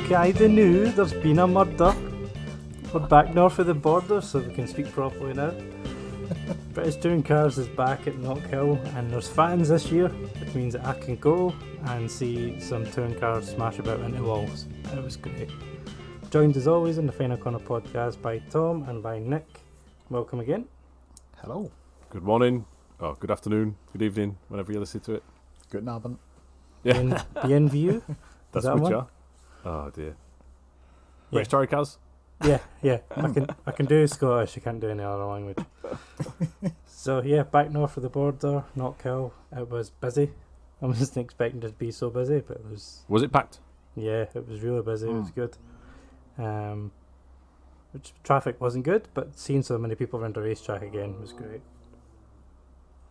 kinda new. There's been a murder. We're back north of the border, so we can speak properly now. British Touring Cars is back at Knockhill, and there's fans this year, which means that I can go and see some touring cars smash about into walls. It was great. Joined as always in the Final Corner podcast by Tom and by Nick. Welcome again. Hello. Good morning, good afternoon, good evening, whenever you listen to it. Good Abend. Yeah. The NVU? That's that what one? you are. Oh dear. Yeah. British Touring Cars? Yeah. I can do Scottish, I can't do any other language. So yeah, back north of the border, Knockhill. It was busy. I wasn't expecting it to be so busy, but it was. Was it packed? Yeah, it was really busy. It was good. Which traffic wasn't good, but seeing so many people around the racetrack again was great.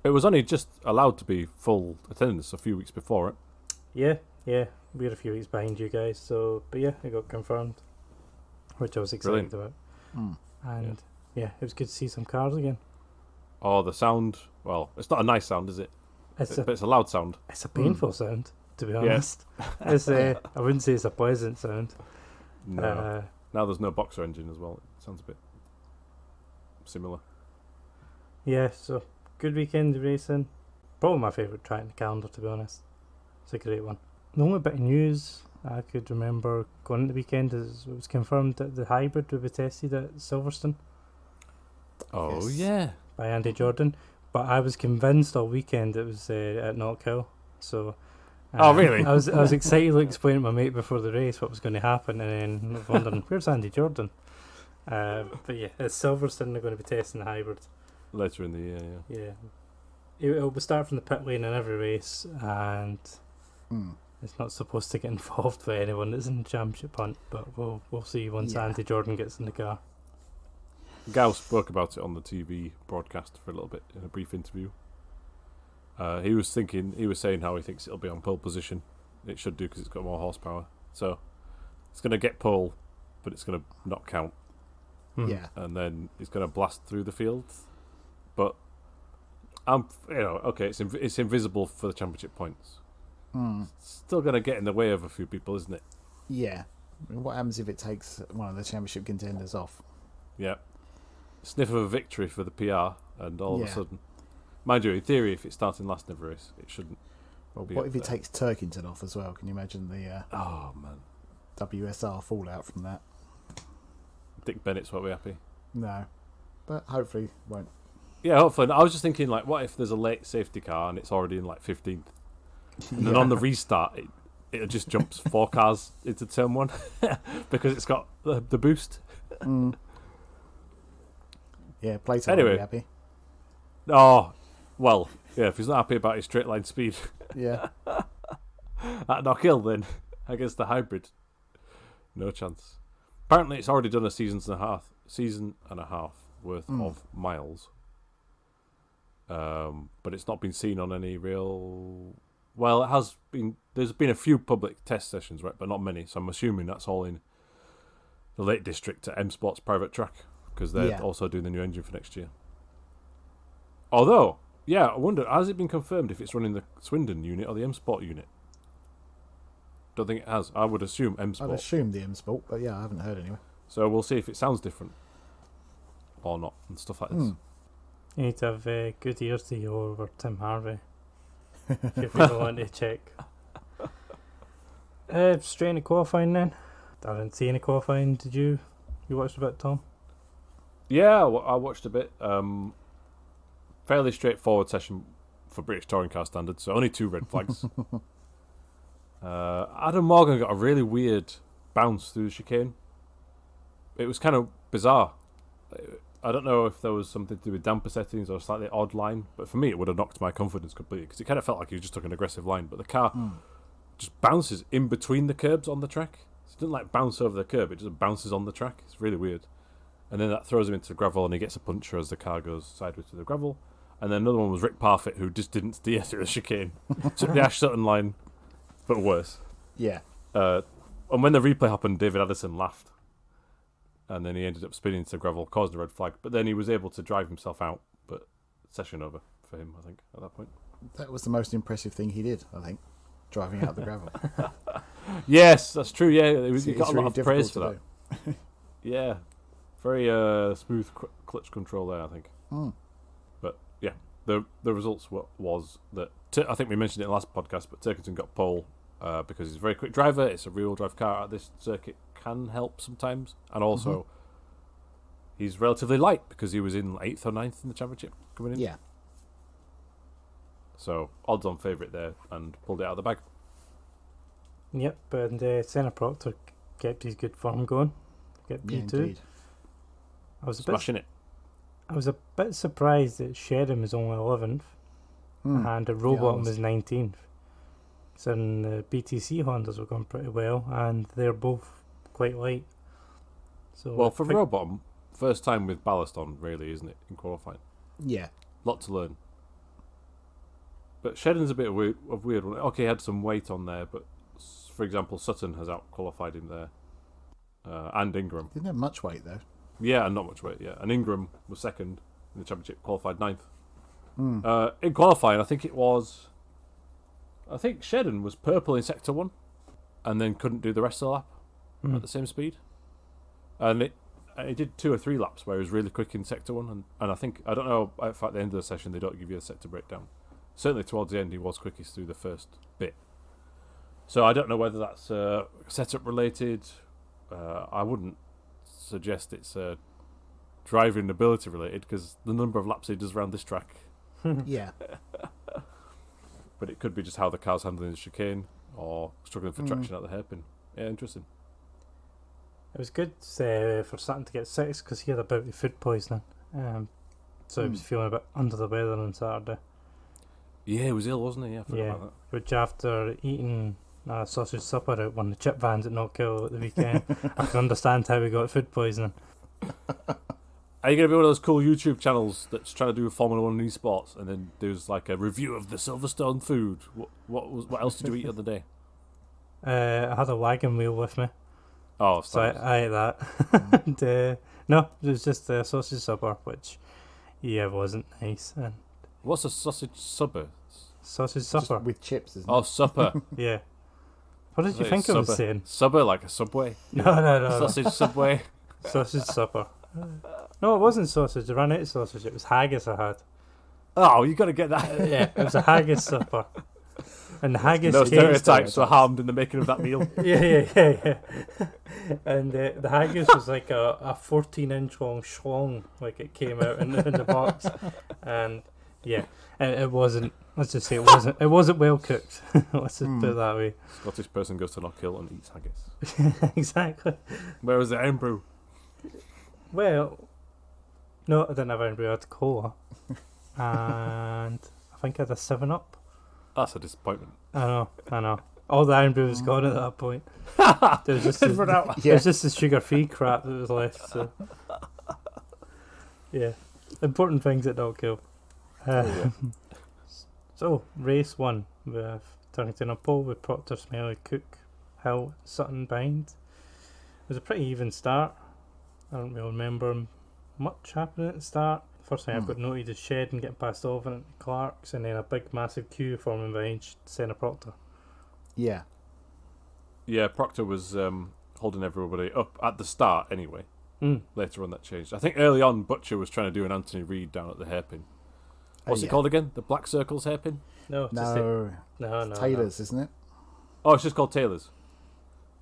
It was only just allowed to be full attendance a few weeks before it. Yeah, we were a few weeks behind you guys, so but yeah, it got confirmed, which I was excited about. And yeah, it was good to see some cars again. Oh, the sound. Well, it's not a nice sound, is it? But it's a loud sound. It's a painful sound, to be honest. It's I wouldn't say it's a pleasant sound. No. Now there's no boxer engine as well. It sounds a bit similar. Yeah, so good weekend of racing. Probably my favourite track in the calendar, to be honest. It's a great one. The only bit of news I could remember going into the weekend is it was confirmed that the hybrid would be tested at Silverstone. Oh, Yes. yeah. By Andy Jordan. But I was convinced all weekend it was at Knockhill. So Oh, really? I was excited to explain to my mate before the race what was going to happen, and then I was wondering, where's Andy Jordan? But yeah, at Silverstone they're going to be testing the hybrid. Later in the year, yeah. Yeah. It will start from the pit lane in every race, and Mm. it's not supposed to get involved with anyone that's in the championship hunt, but we'll see once Andy Jordan gets in the car. Gal spoke about it on the TV broadcast for a little bit in a brief interview. He was saying how he thinks it'll be on pole position. It should do because it's got more horsepower. So it's going to get pole, but it's going to not count. Yeah. And then it's going to blast through the field. But it's invisible for the championship points. It's still going to get in the way of a few people, isn't it? Yeah. I mean, what happens if it takes one of the championship contenders off? Yeah. Sniff of a victory for the PR, and all of a Yeah. sudden, mind you, in theory, if it's starting last in every race, it shouldn't. Well, be what up if it there. takes Turkington off as well? Can you imagine the Oh man, WSR fallout from that? Dick Bennett's won't be happy. No. But hopefully won't. Yeah, hopefully. I was just thinking, like, what if there's a late safety car and it's already in like 15th, and then on the restart, it just jumps 4 cars into turn 1 because it's got the boost. Yeah, Plato Anyway. will be happy. Oh, well, yeah. If he's not happy about his straight line speed Yeah. at Knockhill, then I guess the hybrid, no chance. Apparently, it's already done a season and a half worth of miles. But it's not been seen on any real. Well, it has been. There's been a few public test sessions, right, but not many. So I'm assuming that's all in the Lake District at M Sport's private track because they're also doing the new engine for next year. Although, yeah, I wonder, has it been confirmed if it's running the Swindon unit or the M Sport unit? Don't think it has. I would assume M Sport. I'd assume the M Sport, but yeah, I haven't heard anyway. So we'll see if it sounds different or not and stuff like this. You need to have good ears to hear over Tim Harvey if you really want to check. Straight into qualifying then. I didn't see any qualifying. Did you? You watched a bit, Tom? Yeah, I watched a bit. Fairly straightforward session for British Touring Car standards, so only 2 red flags. Adam Morgan got a really weird bounce through the chicane. It was kind of bizarre. I don't know if there was something to do with damper settings or a slightly odd line, but for me it would have knocked my confidence completely because it kind of felt like he just took an aggressive line, but the car just bounces in between the curbs on the track. So it didn't like bounce over the curb, it just bounces on the track. It's really weird. And then that throws him into the gravel and he gets a puncture as the car goes sideways to the gravel. And then another one was Rick Parfitt, who just didn't steer through the chicane. Took the Ash Sutton line, but worse. Yeah. And when the replay happened, David Addison laughed. And then he ended up spinning into the gravel, caused a red flag. But then he was able to drive himself out. But session over for him, I think, at that point. That was the most impressive thing he did, I think. driving out the gravel. Yes, that's true. Yeah, he got It's a lot really of praise for difficult that. to do. Yeah, very smooth clutch control there, I think. Mm. But yeah, the results was that I think we mentioned it in the last podcast, but Turkington got pole because he's a very quick driver. It's a rear-wheel drive car at this circuit, can help sometimes, and also he's relatively light because he was in 8th or 9th in the championship coming in. Yeah. So odds-on favourite there, and pulled it out of the bag. Yep, and Senna Proctor kept his good form going. Get Yeah, P2. indeed. I was Smashing it. I was a bit surprised that Shedham was only 11th and the Rowbottom was 19th. So the BTC Hondas were going pretty well, and they're both quite light. So Well, for Rowbottom, first time with ballast on, really, isn't it, in qualifying? Yeah. Lot to learn. But Shedden's a bit of weird one. Okay, he had some weight on there, but for example, Sutton has out-qualified him there. And Ingram. Didn't have much weight, though. Yeah, and not much weight, yeah. And Ingram was second in the championship, qualified 9th. In qualifying, I think Shedden was purple in Sector 1 and then couldn't do the rest of the lap at the same speed. And it did 2 or 3 laps where he was really quick in Sector 1. And I don't know if at the end of the session they don't give you a sector breakdown. Certainly towards the end he was quickest through the first bit. So I don't know whether that's setup related. I wouldn't suggest it's driving ability related because the number of laps he does around this track. Yeah. But it could be just how the car's handling the chicane or struggling for traction at the hairpin. Yeah, interesting. it was good for Sutton to get 6th because he had a bout of food poisoning. So he was feeling a bit under the weather on Saturday. Yeah, he was ill, wasn't he? Yeah, I forgot about that. Which after eating sausage supper out one of the chip vans at Knockhill at the weekend, I can understand how he got food poisoning. Are you going to be one of those cool YouTube channels that's trying to do Formula 1 and esports and then there's like a review of the Silverstone food? What else did you eat the other day? I had a wagon wheel with me, Oh, so I ate that. And, no, it was just a sausage supper, which wasn't nice. And what's a sausage supper? sausage Just supper, with chips, isn't Oh, it? supper. yeah. What did you think I was saying? Supper like a Subway? No. Sausage Subway? Sausage supper. No, it wasn't sausage. I ran out of sausage. It was haggis I had. Oh, you got to get that. Yeah, it was a haggis supper. And the haggis No came... stereotypes were harmed in the making of that meal. Yeah. And the haggis was like a 14-inch long schlong, like it came out in the box. And yeah, it wasn't. Let's just say it wasn't well cooked. Let's just put it that way. Scottish person goes to Knockhill and eats haggis. Exactly. Where was the iron brew? Well, no, I didn't have any brew. I had cola, and I think I had a 7-Up. That's a disappointment. I know. All the iron brew was gone at that point. There was just there's just the sugar-free crap that was left. So yeah, important things at Knockhill. So race 1 with Turkington on pole with Proctor, Smelly, Cook, Hill, Sutton behind. It was a pretty even start. I don't really remember much happening at the start. First thing I've got noted is Shedden getting passed over into Clark's, and then a big massive queue forming behind Senna Proctor. Yeah. Yeah, Proctor was holding everybody up at the start anyway. Later on that changed. I think early on Butcher was trying to do an Anthony Reid down at the hairpin. What's it called again? The Black Circles hairpin? No. Taylor's, isn't it? Oh, it's just called Taylor's.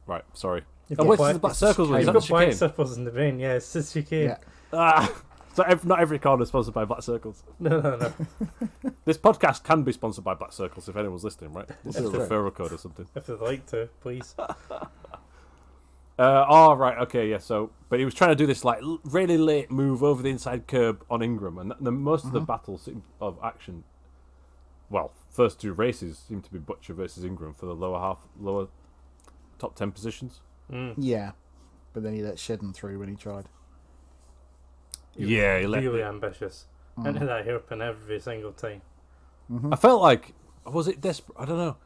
Right, sorry. You've Oh, got wait, the Black Circles one. Is You've that got black chicane? circles in the vein, yeah, it's just chicane. Yeah. So not every corner is sponsored by Black Circles. No. This podcast can be sponsored by Black Circles if anyone's listening, right? We'll do a true. referral code or something. If they'd like to, please. Right, okay, yeah. So, but he was trying to do this like really late move over the inside curb on Ingram, and most of the battle of action, well, first 2 races seem to be Butcher versus Ingram for the lower top 10 positions. Yeah. But then he let Shedden through when he tried. He Really ambitious. Into that hairpin every single time. I felt like, was it desperate? I don't know.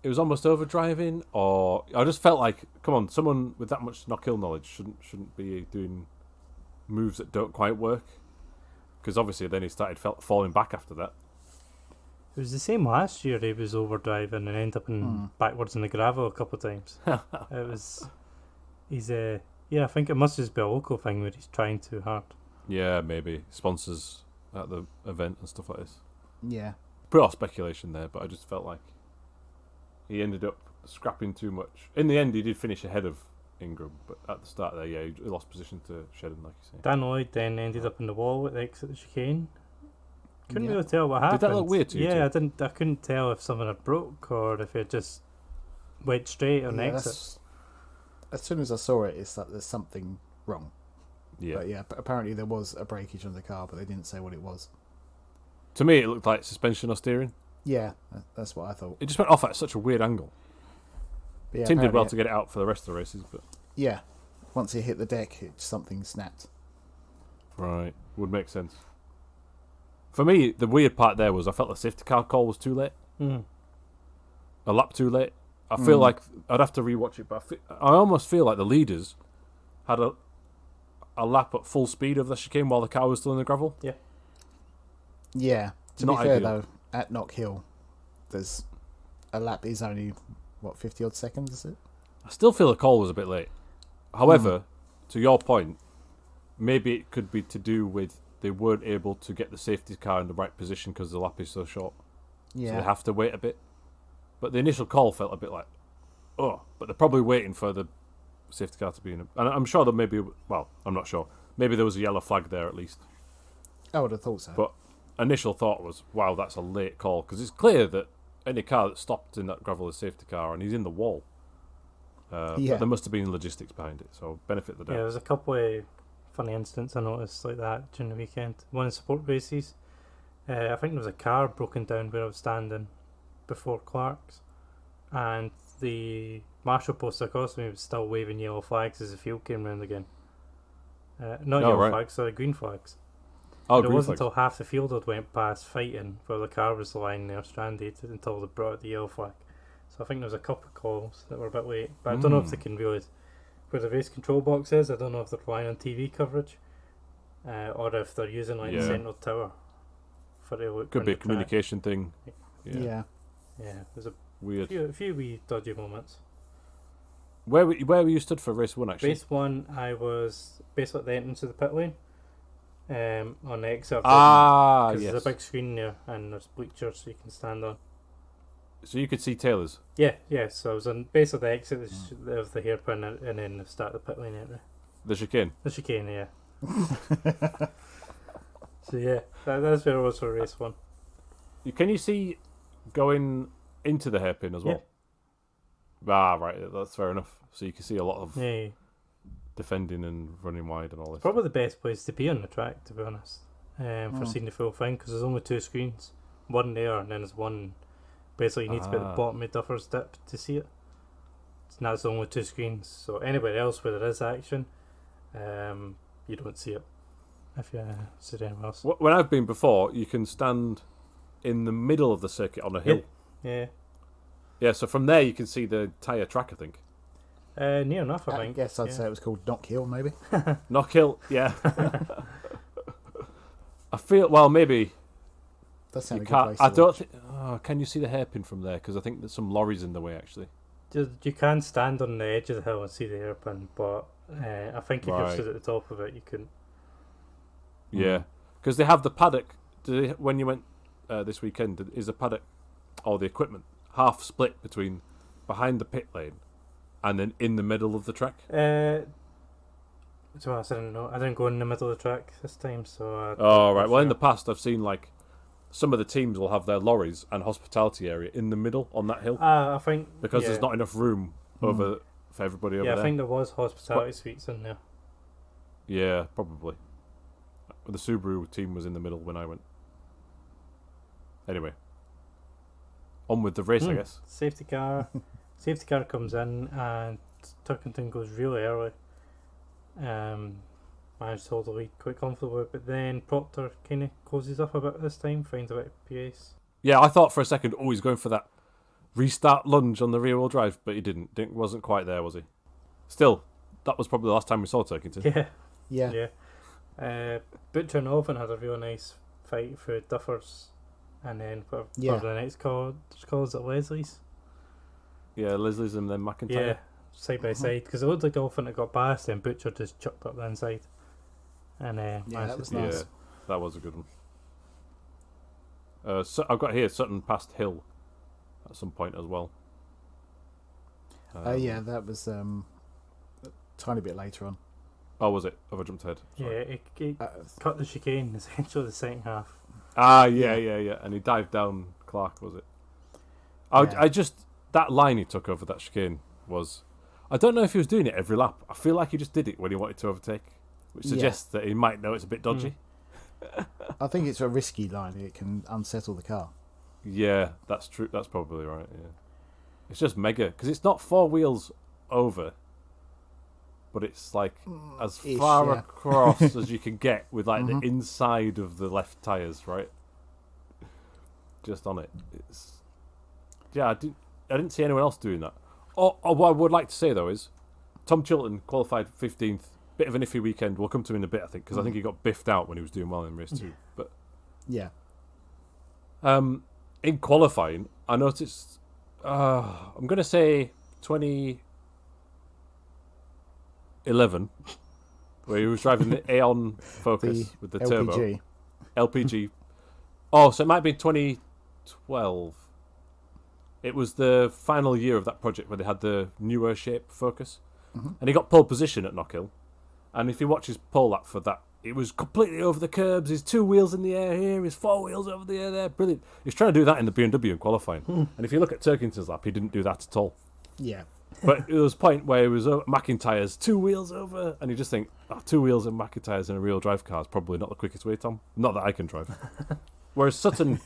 It was almost overdriving, or I just felt like, come on, someone with that much Knockhill knowledge shouldn't be doing moves that don't quite work. Because obviously then he started falling back after that. It was the same last year. He was overdriving and ended up in backwards in the gravel a couple of times. It was. He's a. Yeah, I think it must just be a local thing where he's trying too hard. Yeah, maybe sponsors at the event and stuff like this. Yeah. Put off speculation there, but I just felt like he ended up scrapping too much. In the end, he did finish ahead of Ingram, but at the start there, yeah, he lost position to Shedden, like you say. Dan Lloyd then ended up in the wall at the exit of the chicane. Couldn't really tell what happened. Did that look weird to you? Yeah, I couldn't tell if something had broke or if it just went straight on the exit. As soon as I saw it, it's like there's something wrong. Yeah. But yeah, apparently there was a breakage on the car, but they didn't say what it was. To me, it looked like suspension or steering. Yeah, that's what I thought. It just went off at such a weird angle. But yeah, Tim did well to get it out for the rest of the races, but yeah, once it hit the deck, something snapped. right, would make sense. For me, the weird part there was I felt the safety car call was too late, a lap too late. I feel like I'd have to rewatch it, but I almost feel like the leaders had a lap at full speed of the chicane while the car was still in the gravel. Yeah. Yeah. To Not be fair ideal. though, at Knockhill, there's a lap is only 50 odd seconds, is it? I still feel the call was a bit late. However, to your point, maybe it could be to do with they weren't able to get the safety car in the right position because the lap is so short. Yeah. So they have to wait a bit. But the initial call felt a bit like, oh, but they're probably waiting for the safety car to be in a... And I'm sure that maybe, well, I'm not sure. Maybe there was a yellow flag there at least. I would have thought so. But initial thought was, wow, that's a late call. Because it's clear that any car that stopped in that gravel is a safety car and he's in the wall. But there must have been logistics behind it, so benefit the doubt. Yeah, there's a couple of funny incidents I noticed like that during the weekend. One in support races. I think there was a car broken down where I was standing before Clark's, and the marshal post across me was still waving yellow flags as the field came round again. Not yellow flags, sorry, green flags. Oh, and it green wasn't flags. until half the field had went past fighting where the car was lying there stranded until they brought out the yellow flag. So I think there was a couple of calls that were a bit late, but I don't know if they can really, where the race control box is, I don't know if they're relying on TV coverage or if they're using the central tower for the look. Could be a communication thing. Yeah. There's Weird. a few wee dodgy moments. Where were you stood for race 1 actually? Race 1, I was basically at the entrance of the pit lane on the exit. Yes. There's a big screen there and there's bleachers so you can stand on. So you could see Taylor's? Yeah. So I was on basically the exit of the hairpin and then the start of the pit lane area. The chicane? The chicane, yeah. So yeah, that's where I was for race 1. Can you see going into the hairpin as well? Yeah. Ah, right, that's fair enough. So you can see a lot of Yeah. defending and running wide and all this. Probably the best place to be on the track, to be honest, for seeing the full thing, because there's only 2 screens. One there, and then there's one... Basically, you need to be at the bottom of Duffer's Dip to see it. And that's only 2 screens. So anywhere else where there is action, you don't see it. If you see it anywhere else. When I've been before, you can stand in the middle of the circuit on a hill. Yeah. Yeah, so from there you can see the entire track, I think. Near enough, I I think. guess I'd say it was called Knockhill, maybe. Knockhill, yeah. I feel, well, maybe... That's a You good can't. place I to don't watch. think. Oh, can you see the hairpin from there? Because I think there's some lorries in the way. Actually, You can stand on the edge of the hill and see the hairpin, but I think if you Right. stood at the top of it, you couldn't. yeah, because they have the paddock. When you went this weekend, is the paddock or the equipment half split between behind the pit lane and then in the middle of the track? So I didn't know. I didn't go in the middle of the track this time, so. Oh right. Well, in the past, I've seen like some of the teams will have their lorries and hospitality area in the middle on that hill I think because there's not enough room over for everybody over Yeah, there. I think there was hospitality suites in there. Yeah, probably. The Subaru team was in the middle when I went. Anyway, on with the race, I guess. Safety car comes in and Turkington goes really early. Managed to hold the lead quite comfortably, but then Proctor kind of closes up a bit this time, finds a bit of pace. Yeah, I thought for a second, he's going for that restart lunge on the rear wheel drive, but he didn't. Wasn't quite there, was he? Still, that was probably the last time we saw Turkington. Yeah. Butcher and Oven had a real nice fight for Duffer's and then for Yeah. the next call is at Leslie's. Yeah, Leslie's and then McIntyre. Yeah, side by side, because it looked like Dolphin had got past and Butcher just chucked up the inside. And that was Yeah, nice. that was a good one. So I've got here Sutton past Hill at some point as well. Yeah, that was a tiny bit later on. Oh, was it? Have I jumped ahead? yeah, Sorry. it cut the chicane essentially the second half. Yeah. And he dived down Clark, was it? Yeah. I just, that line he took over that chicane was, I don't know if he was doing it every lap. I feel like he just did it when he wanted to overtake, which suggests that he might know it's a bit dodgy. I think it's a risky line. It can unsettle the car. Yeah, that's true. That's probably right. Yeah, it's just mega because it's not 4 wheels over, but it's like as Ish, far yeah. across as you can get with like the inside of the left tires, right? Just on it. It's I didn't see anyone else doing that. Oh, what I would like to say though is Tom Chilton qualified 15th. Bit of an iffy weekend. We'll come to him in a bit, I think, because I think he got biffed out when he was doing well in race 2. But Yeah. in qualifying, I noticed. I'm going to say 2011, where he was driving the Aeon Focus with the LPG. turbo LPG. Oh, so it might be 2012. It was the final year of that project where they had the newer shape Focus, and he got pole position at Knockhill. And if you watch his pole lap for that, it was completely over the curbs. His 2 wheels in the air here, his 4 wheels over the air there. Brilliant. He's trying to do that in the BMW in qualifying. And if you look at Turkington's lap, he didn't do that at all. Yeah. But there was a point where he was McIntyre's 2 wheels over, and you just think, 2 wheels and McIntyre's in a real drive car is probably not the quickest way, Tom. Not that I can drive. Whereas Sutton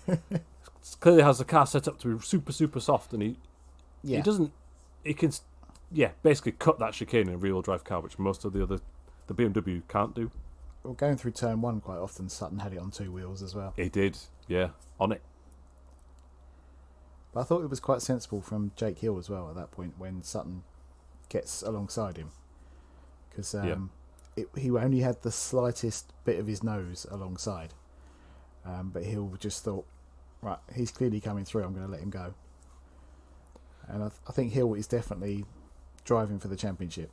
clearly has the car set up to be super, super soft, and he doesn't. He can, basically cut that chicane in a real drive car, which most of the BMW can't do. Well, going through turn 1 quite often, Sutton had it on 2 wheels as well. He did, yeah, on it. But I thought it was quite sensible from Jake Hill as well at that point when Sutton gets alongside him. Because he only had the slightest bit of his nose alongside. But Hill just thought, right, he's clearly coming through, I'm going to let him go. And I think Hill is definitely driving for the championship.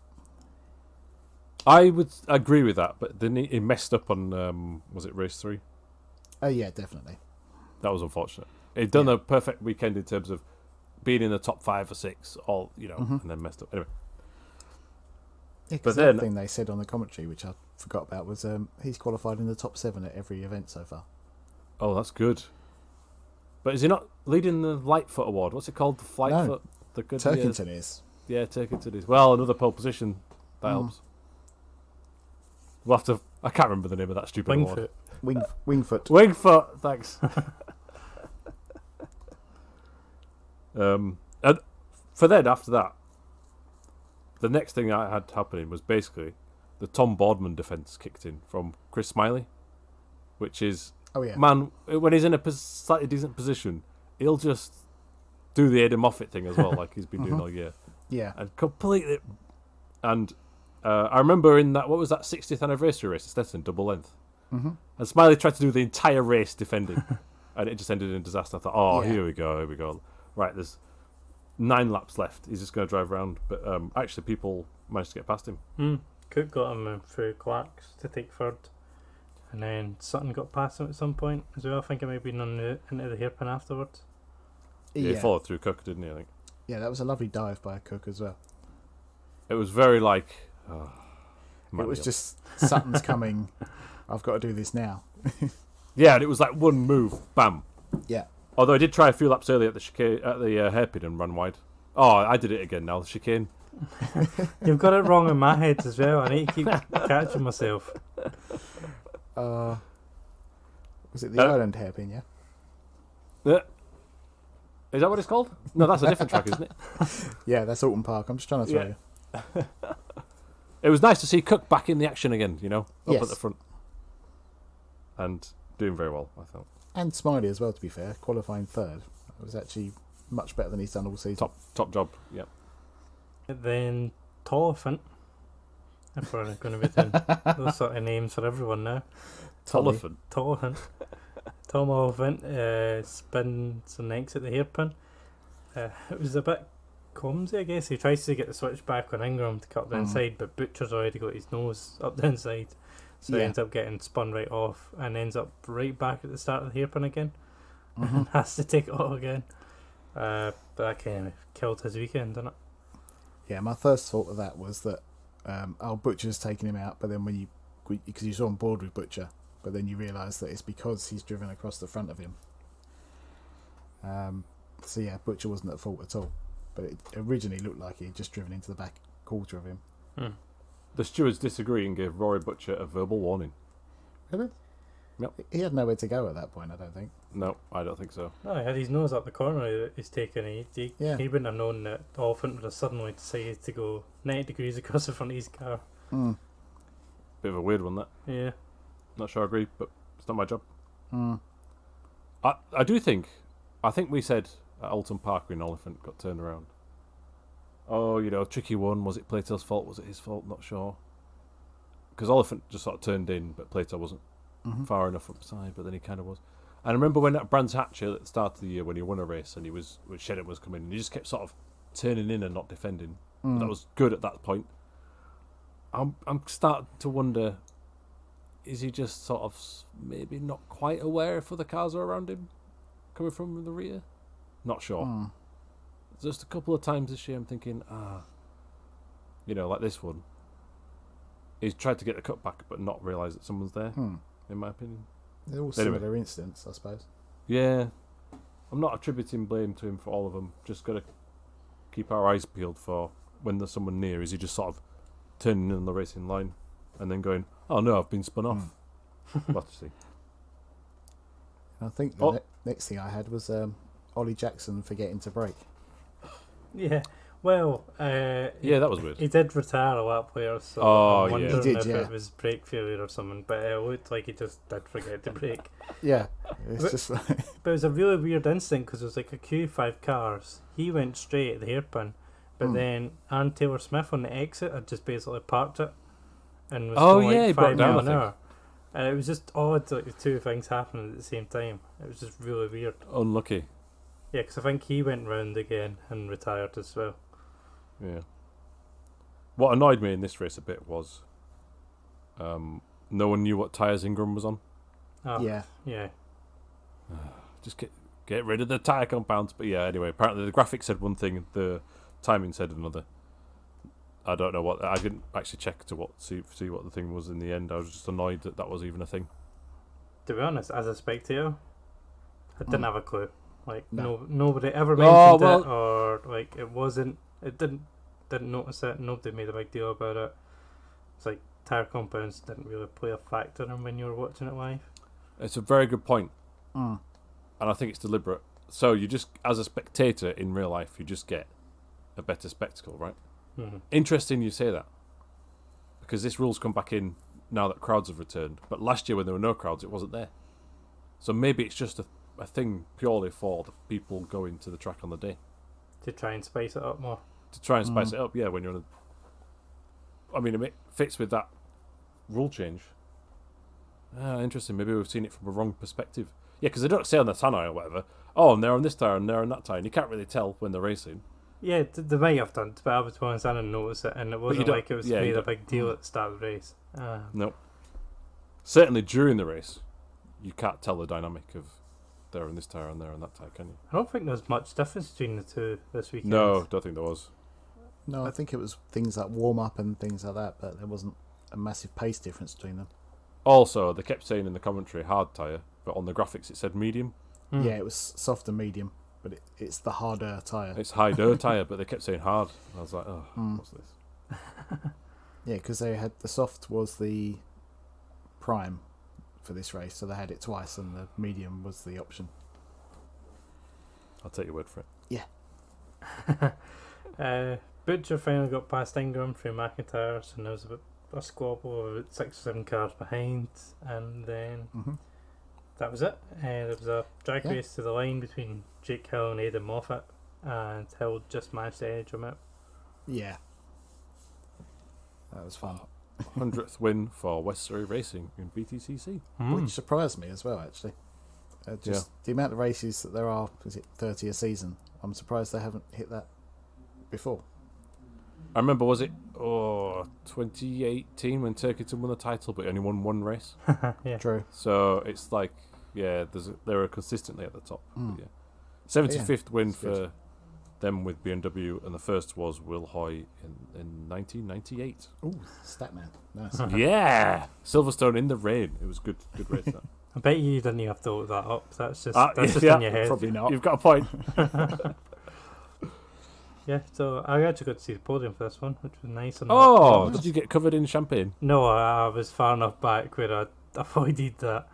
I would agree with that, but then he messed up on, was it race 3? Oh, yeah, definitely. That was unfortunate. He'd done a perfect weekend in terms of being in the top 5 or 6, all and then messed up. Anyway. Yeah, But the then other thing they said on the commentary, which I forgot about, was he's qualified in the top 7 at every event so far. Oh, that's good. But is he not leading the Lightfoot Award? What's it called? The Flightfoot? The good Turkington is. Yeah, Turkington is. Well, another pole position. That helps. We'll have to... I can't remember the name of that stupid award. Wingfoot. Wingfoot, thanks. And for then, after that, the next thing I had happening was basically the Tom Boardman defence kicked in from Chris Smiley, which is... Oh, yeah. Man, when he's in a slightly decent position, he'll just do the Aidan Moffat thing as well, like he's been doing all year. Yeah. And completely... And I remember in that, what was that 60th anniversary race at Stetson, double length? And Smiley tried to do the entire race defending, and it just ended in disaster. I thought, here we go. Right, there's 9 laps left. He's just going to drive around. But actually, people managed to get past him. Cook got him through Clark's to take third. And then Sutton got past him at some point as well. I think it might have been into the hairpin afterwards. Yeah, he followed through Cook, didn't he, I think? Yeah, that was a lovely dive by Cook as well. It was very like... it was just, Sutton's coming, I've got to do this now. Yeah, and it was like one move, bam. Yeah. Although I did try a few laps earlier at the chicane, at the hairpin and run wide. Oh, I did it again now, the chicane. You've got it wrong in my head as well. I need to keep catching myself. Was it the Island hairpin, yeah? Is that what it's called? No, that's a different track, isn't it? Yeah, that's Alton Park. I'm just trying to throw you. It was nice to see Cook back in the action again, up Yes. at the front. And doing very well, I thought. And Smiley as well, to be fair, qualifying third. It was actually much better than he's done all season. Top job, yeah. Then Tolliphant, if we're going to be doing those sort of names for everyone now. Tolliphant. Tolliphant. Tom Oliphant spins an exit the hairpin. It was a bit clumsy, I guess. He tries to get the switch back on Ingram to cut the inside, but Butcher's already got his nose up the inside. So he ends up getting spun right off and ends up right back at the start of the hairpin again. And has to take it all again. But that kind of killed his weekend, didn't it? Yeah, my first thought of that was that Butcher's taking him out, but then because he's on board with Butcher, but then you realise that it's because he's driven across the front of him. So yeah, Butcher wasn't at fault at all, but it originally looked like he'd just driven into the back quarter of him. The stewards disagree and gave Rory Butcher a verbal warning. Really? Yep. He had nowhere to go at that point, I don't think. No, I don't think so. No, he had his nose up the corner he's taken. He wouldn't have known that Oliphant would have suddenly decided to go 90 degrees across the front of his car. Bit of a weird one, that. Yeah. Not sure I agree, but it's not my job. I think we said at Alton Park when Oliphant got turned around. Oh, tricky one. Was it Plato's fault? Was it his fault? Not sure. Because Oliphant just sort of turned in, but Plato wasn't far enough upside, but then he kind of was. And I remember when at Brands Hatch at the start of the year when he won a race and he was when Shedden was coming, and he just kept sort of turning in and not defending. That was good at that point. I'm starting to wonder, is he just sort of maybe not quite aware if other cars are around him coming from the rear? Not sure. Just a couple of times this year I'm thinking, like this one. He's tried to get the cut back but not realise that someone's there, in my opinion. They're all similar incidents, I suppose. Yeah. I'm not attributing blame to him for all of them. Just got to keep our eyes peeled for when there's someone near. Is he just sort of turning in on the racing line and then going, oh no, I've been spun off? We'll have to see. I think the next thing I had was Ollie Jackson forgetting to brake. Yeah. Well, that was weird. He did retire a lap later, so I'm wondering if it was brake failure or something, but it looked like he just did forget to brake. Yeah, it's just like... But it was a really weird incident because it was like a queue of 5 cars. He went straight at the hairpin, but then Aaron Taylor Smith on the exit had just basically parked it and was going he like brought 5 down, miles an hour. And it was just odd, like the two things happening at the same time. It was just really weird. Unlucky. Yeah, because I think he went round again and retired as well. Yeah. What annoyed me in this race a bit was no one knew what tyres Ingram was on. Oh, yeah. Just get rid of the tyre compounds. But yeah, anyway, apparently the graphic said one thing, the timing said another. I don't know what. I didn't actually check to see what the thing was in the end. I was just annoyed that was even a thing. To be honest, as a spectator, I didn't have a clue. Like No. nobody ever mentioned well, it, or like it wasn't. It didn't notice it. Nobody made a big deal about it. It's like tyre compounds didn't really play a factor in when you were watching it live. It's a very good point, and I think it's deliberate. So you just, as a spectator in real life, you just get a better spectacle, right? Interesting you say that, because this rule's come back in now that crowds have returned. But last year when there were no crowds, it wasn't there. So maybe it's just a thing purely for the people going to the track on the day. To try and spice it up more. To try and spice it up, yeah, when you're on I mean, it fits with that rule change. Interesting. Maybe we've seen it from a wrong perspective. Yeah, because they don't say on the tannoy or whatever, oh, and they're on this tyre and they're on that tyre, and you can't really tell when they're racing. Yeah, they might have done, but I was honest, I didn't notice it, and it wasn't like it was made a big deal at the start of the race. No. Certainly during the race, you can't tell the dynamic of they're on this tyre and they're on that tyre, can you? I don't think there's much difference between the two this weekend. No, don't think there was. No, I think it was things like warm-up and things like that, but there wasn't a massive pace difference between them. Also, they kept saying in the commentary hard tyre, but on the graphics it said medium. Yeah, it was soft and medium, but it's the harder tyre. It's harder tyre, but they kept saying hard. And I was like, oh, what's this? Yeah, because they had the soft was the prime for this race, so they had it twice, and the medium was the option. I'll take your word for it. Yeah. Butcher finally got past Ingram through McIntyre, and there was a squabble about 6 or 7 cars behind, and then that was it. There was a drag race to the line between Jake Hill and Aidan Moffat, and Hill just managed to edge him out. Yeah. That was fun. 100th win for West Surrey Racing in BTCC. Which surprised me as well, actually. Just the amount of races that there are, is it 30 a season? I'm surprised they haven't hit that before. I remember, was it 2018 when Turkington won the title, but he only won one race? Yeah. True. So it's like, they were consistently at the top. But yeah. 75th win for them with BMW, and the first was Will Hoy in 1998. Ooh, Statman. Nice. Yeah! Silverstone in the rain. It was good race, that. I bet you didn't even have to look that up. That's just in your head. Probably not. You've got a point. Yeah, so I actually got to see the podium for this one, which was nice. Oh, did you get covered in champagne? No, I was far enough back where I avoided that.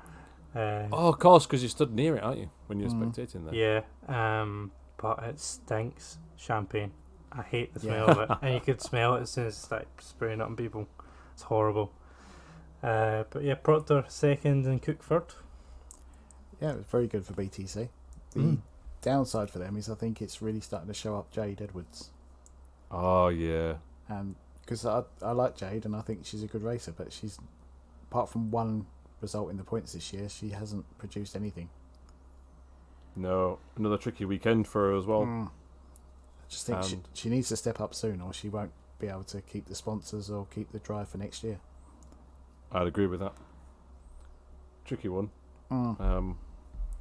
Of course, because you stood near it, aren't you, when you were spectating there? Yeah, but it stinks, champagne. I hate the smell of it. And you could smell it as soon as it started spraying it on people. It's horrible. But yeah, Proctor second and Cook third. Yeah, it was very good for BTC. The downside for them is I think it's really starting to show up Jade Edwards. Oh, yeah. And because I like Jade and I think she's a good racer, but she's, apart from one result in the points this year, she hasn't produced anything. No, another tricky weekend for her as well. I just think she needs to step up soon, or she won't be able to keep the sponsors or keep the drive for next year. I'd agree with that. Tricky one.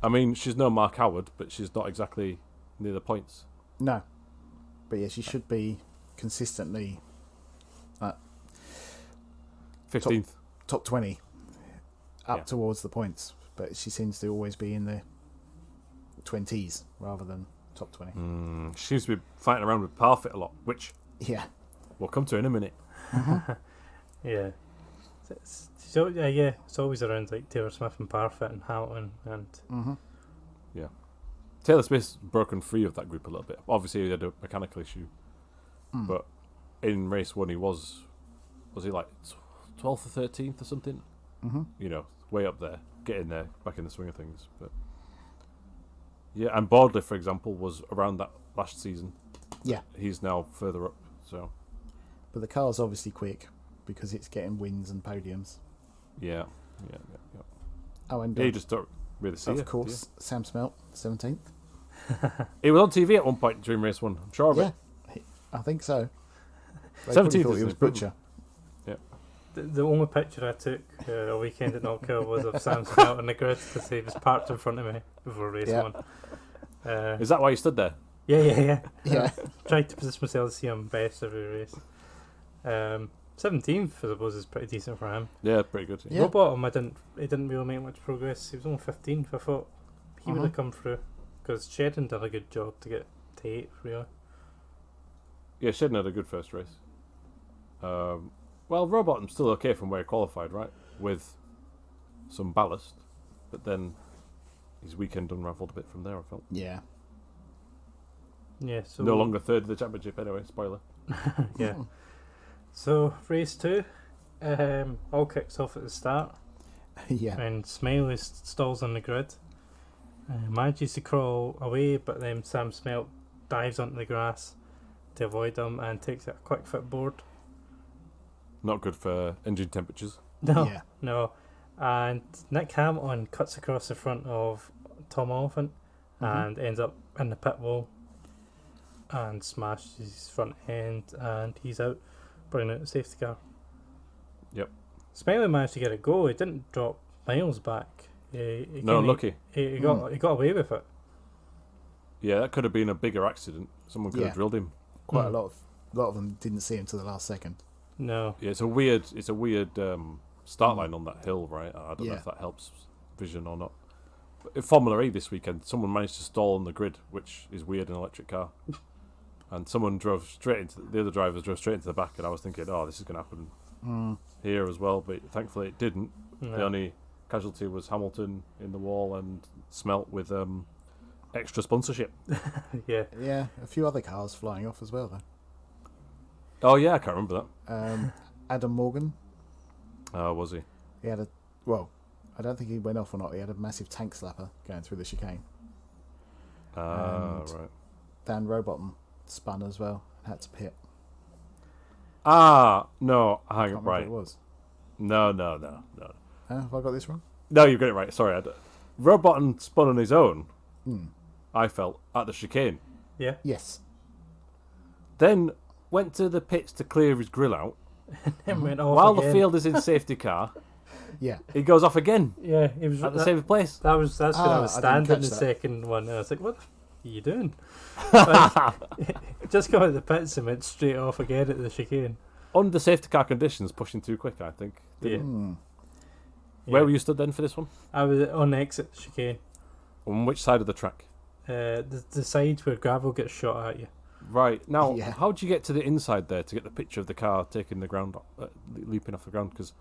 I mean, she's no Mark Howard, but she's not exactly near the points. No. But yeah, she should be consistently 15th. Top 20 up towards the points. But she seems to always be in the 20s rather than top 20. She seems to be fighting around with Parfit a lot, which we'll come to in a minute. Yeah. So it's always around like Taylor Swift and Parfit and Hamilton and yeah. Taylor Smith's broken free of that group a little bit. Obviously, he had a mechanical issue, but in race one, was he like 12th or 13th or something? You know, way up there, getting there, back in the swing of things. But yeah, and Bordley, for example, was around that last season. Yeah, he's now further up. So, but the car's obviously quick because it's getting wins and podiums. Yeah. Oh, and you just don't really see it. Of course, Sam Smelt, 17th. He was on TV at one point during race one. I'm sure of it. I think so. 17th. Thought he was Butcher. Yeah. The only picture I took a weekend at Knockhill was of Sam Smelt on the grid because he was parked in front of me before race one. Is that why you stood there? Yeah. Tried to position myself to see him best every race. 17th, I suppose, is pretty decent for him. Yeah, pretty good. Yeah. Rowbottom, he didn't really make much progress. He was only 15th. I thought he would have come through because Shedden did a good job to get to 8th, really. Yeah, Shedden had a good first race. Well, Rowbottom's still okay from where he qualified, right? With some ballast. But his weekend unravelled a bit from there, I felt. Yeah. Yeah, so... No longer third of the championship anyway, spoiler. Yeah. So, race 2, all kicks off at the start. And Smiley stalls on the grid. Manages to crawl away, but then Sam Smelt dives onto the grass to avoid him and takes a quick footboard. Not good for engine temperatures. No. And Nick Hamilton cuts across the front of Tom Oliphant and ends up in the pit wall and smashes his front end, and he's out, bringing out the safety car. Yep. Smiley managed to get a go. He didn't drop miles back. Lucky. He got away with it. Yeah, that could have been a bigger accident. Someone could have drilled him. Quite a lot of them didn't see him till the last second. No. Yeah, it's a weird start line on that hill, right? I don't know if that helps vision or not. But in Formula E this weekend, someone managed to stall on the grid, which is weird in an electric car. And someone drove straight into the other drivers drove straight into the back, and I was thinking, oh, this is going to happen here as well. But thankfully, it didn't. No. The only casualty was Hamilton in the wall and Smelt with extra sponsorship. Yeah. A few other cars flying off as well, though. Oh yeah, I can't remember that. Adam Morgan. Oh, was he? He had I don't think he went off or not. He had a massive tank slapper going through the chicane. Right. Dan Rowbottom spun as well and had to pit. No, hang on, right. It was. No. Have I got this wrong? No, you got it right. Sorry, Rowbottom spun on his own, I felt, at the chicane. Yeah. Yes. Then went to the pits to clear his grill out. And went off While again. the field is in safety car, Yeah. he goes off again Yeah, he was at the same place. That's when I was I didn't standing the catch that. second one, and I was like, "What are you doing?" Like, just got out of the pits and went straight off again at the chicane. Under safety car conditions, pushing too quick, I think. Yeah. Where were you stood then for this one? I was on the exit chicane. On which side of the track? The side where gravel gets shot at you. Right. Now, Yeah. how do you get to the inside there to get the picture of the car taking the ground, leaping off the ground? Because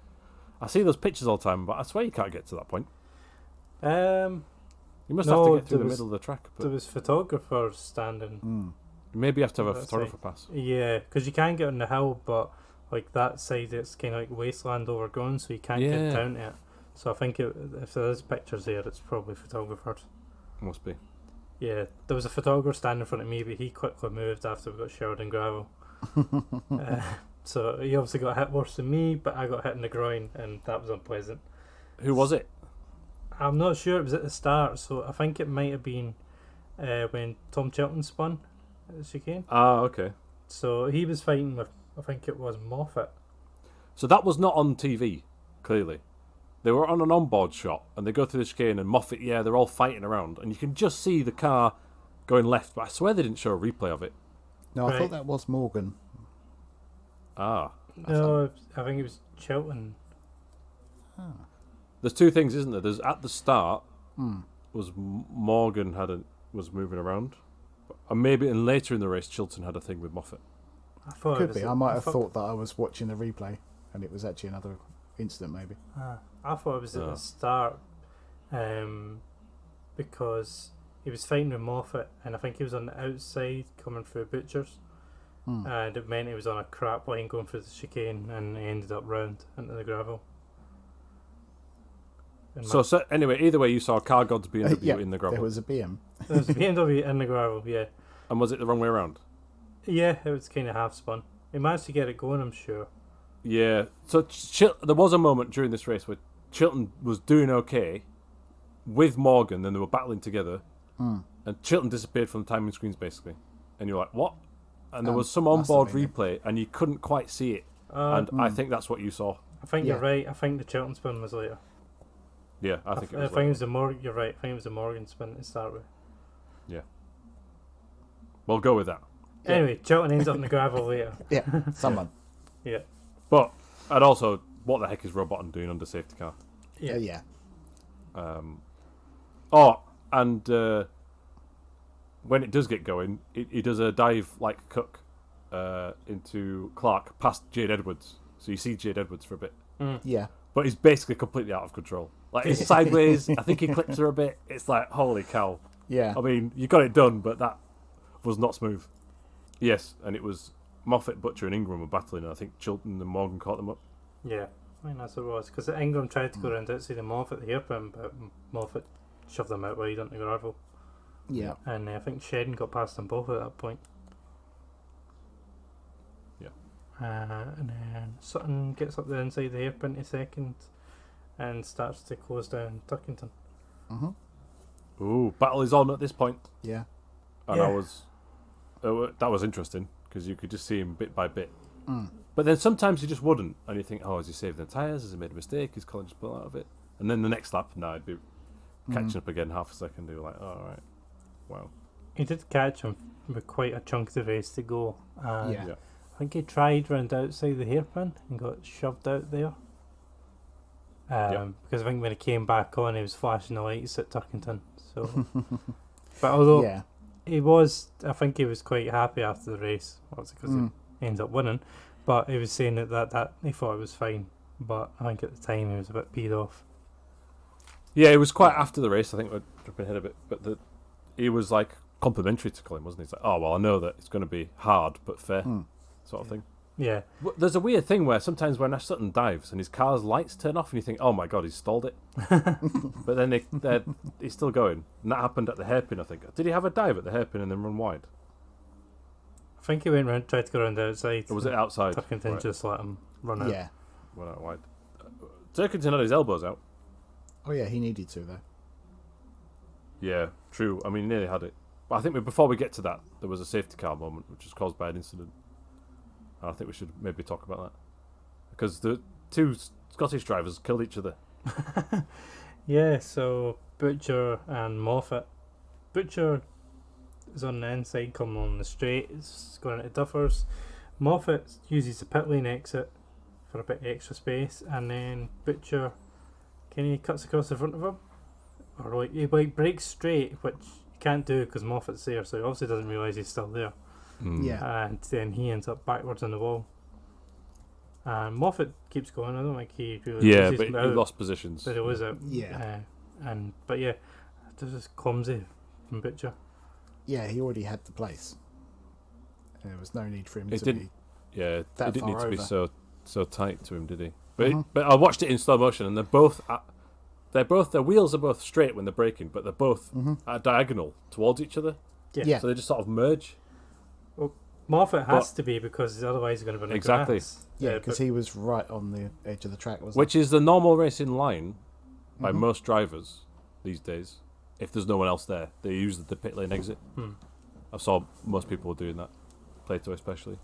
I see those pictures all the time, but I swear you can't get to that point. You must have to get through the middle of the track. But There was photographers standing. maybe you have to have a That's photographer pass. Yeah, because you can get on the hill, but like that side, it's kind of like wasteland overgrown, so you can't get down to it. So I think if there is pictures there, it's probably photographers. Must be. Yeah, there was a photographer standing in front of me, but he quickly moved after we got showered in gravel. So he obviously got hit worse than me, but I got hit in the groin, and that was unpleasant. Who was it? I'm not sure, it was at the start, so I think it might have been when Tom Chilton spun at the chicane. Ah, okay. So he was fighting with, I think it was Moffat. So that was not on TV, clearly. They were on an onboard shot, and they go through the chicane, and Moffat, they're all fighting around, and you can just see the car going left, but I swear they didn't show a replay of it. No, I Right. thought that was Morgan. Ah. No, I think it was Chilton. There's two things, isn't there? There's at the start, was Morgan was moving around, and maybe and later in the race, Chilton had a thing with Moffat. I thought it Could was be. I might have thought that I was watching the replay, and it was actually another incident, maybe. I thought it was at Oh. the start, because he was fighting with Moffat, and I think he was on the outside coming through Butchers, and it meant he was on a crap line going through the chicane, and he ended up round into the gravel. And So anyway, either way, you saw Car God's BMW Yeah, in the gravel. there was a BM. there was a BMW in the gravel, yeah. And was it the wrong way around? Yeah, it was kind of half spun. He managed to get it going, I'm sure. Yeah. So there was a moment during this race where Chilton was doing okay with Morgan, then they were battling together, and Chilton disappeared from the timing screens basically, and you're like, what? And there was some must have onboard been it. replay, and you couldn't quite see it, and I think that's what you saw. I think Yeah. you're right. I think the Chilton spin was later. Yeah, I think it I was. think it was the Morgan. You're right. I think it was the Morgan spin to start with. Yeah. We'll go with that. Yeah. Anyway, Chilton ends up in the gravel later. Yeah, someone. Yeah. But and also, what the heck is Rowbottom doing under safety car? Yeah. Yeah. And when it does get going, he does a dive like Cook into Clark past Jade Edwards. So you see Jade Edwards for a bit, Yeah. but he's basically completely out of control. Like he's sideways. I think he clips her a bit. It's like holy cow. Yeah. I mean, you got it done, but that was not smooth. Yes, and it was Moffat, Butcher, and Ingram were battling, and I think Chilton and Morgan caught them up. Yeah. I think that's what it was. Because Ingram tried to go around outside the Moffat, the hairpin, but Moffat shoved them out wide onto the gravel. Yeah. And I think Shedden got past them both at that point. Yeah. And then Sutton gets up the inside the hairpin to second and starts to close down Tuckington. Ooh, battle is on at this point. Yeah. And Yeah. that was interesting because you could just see him bit by bit. But then sometimes he just wouldn't, and you think, oh, has he saved the tyres? Has he made a mistake? Is Colin just pulled out of it? And then the next lap, no, I'd be catching up again half a second. They were like, oh, all right, wow. He did catch him with quite a chunk of the race to go. And Yeah. I think he tried round outside the hairpin and got shoved out there. Because I think when he came back on, he was flashing the lights at Tuckington. So, but although Yeah. I think he was quite happy after the race, obviously because he ended up winning. But he was saying that he thought it was fine. But I think at the time he was a bit peed off. Yeah, it was quite after the race. I think we're jumping ahead a bit, but he was like complimentary to Colin, wasn't he? He's like, oh well, I know that it's going to be hard but fair, sort of thing. Yeah. There's a weird thing where sometimes when Ash Sutton dives and his car's lights turn off, and you think, oh my god, he's stalled it. But then he's still going. And that happened at the hairpin, I think. Did he have a dive at the hairpin and then run wide? I think he went round, tried to go around the outside. Or was it outside? Tuckington Right. just let him run out. Yeah. Went out wide. Turkington had his elbows out. Oh, yeah, he needed to, though. Yeah, true. I mean, he nearly had it. But I think before we get to that, there was a safety car moment which was caused by an incident. And I think we should maybe talk about that. Because the two Scottish drivers killed each other. Yeah, so Butcher and Moffat. Butcher is on the inside coming on the straight, it's going into Duffers. Moffat uses the pit lane exit for a bit extra space, and then Butcher cuts across the front of him. Or he breaks straight, which you can't do because Moffat's there, so he obviously doesn't realise he's still there. Yeah. And then he ends up backwards on the wall. And Moffat keeps going. I don't think he really Yeah, but he lost positions. But it was a Yeah. But yeah, this is clumsy from Butcher. Yeah, he already had the place. There was no need for him It to didn't. be. Yeah, that it didn't need far to be over. so tight to him, did he? But I watched it in slow motion, and their wheels are both straight when they're braking, but they're both at diagonal towards each other. Yeah. So they just sort of merge. Moffat has to be because otherwise he's going to be Exactly. grass. Yeah, because he was right on the edge of the track, wasn't Which is the normal racing line by most drivers these days. If there's no one else there, they use the pit lane exit. I saw most people doing that, Plato especially.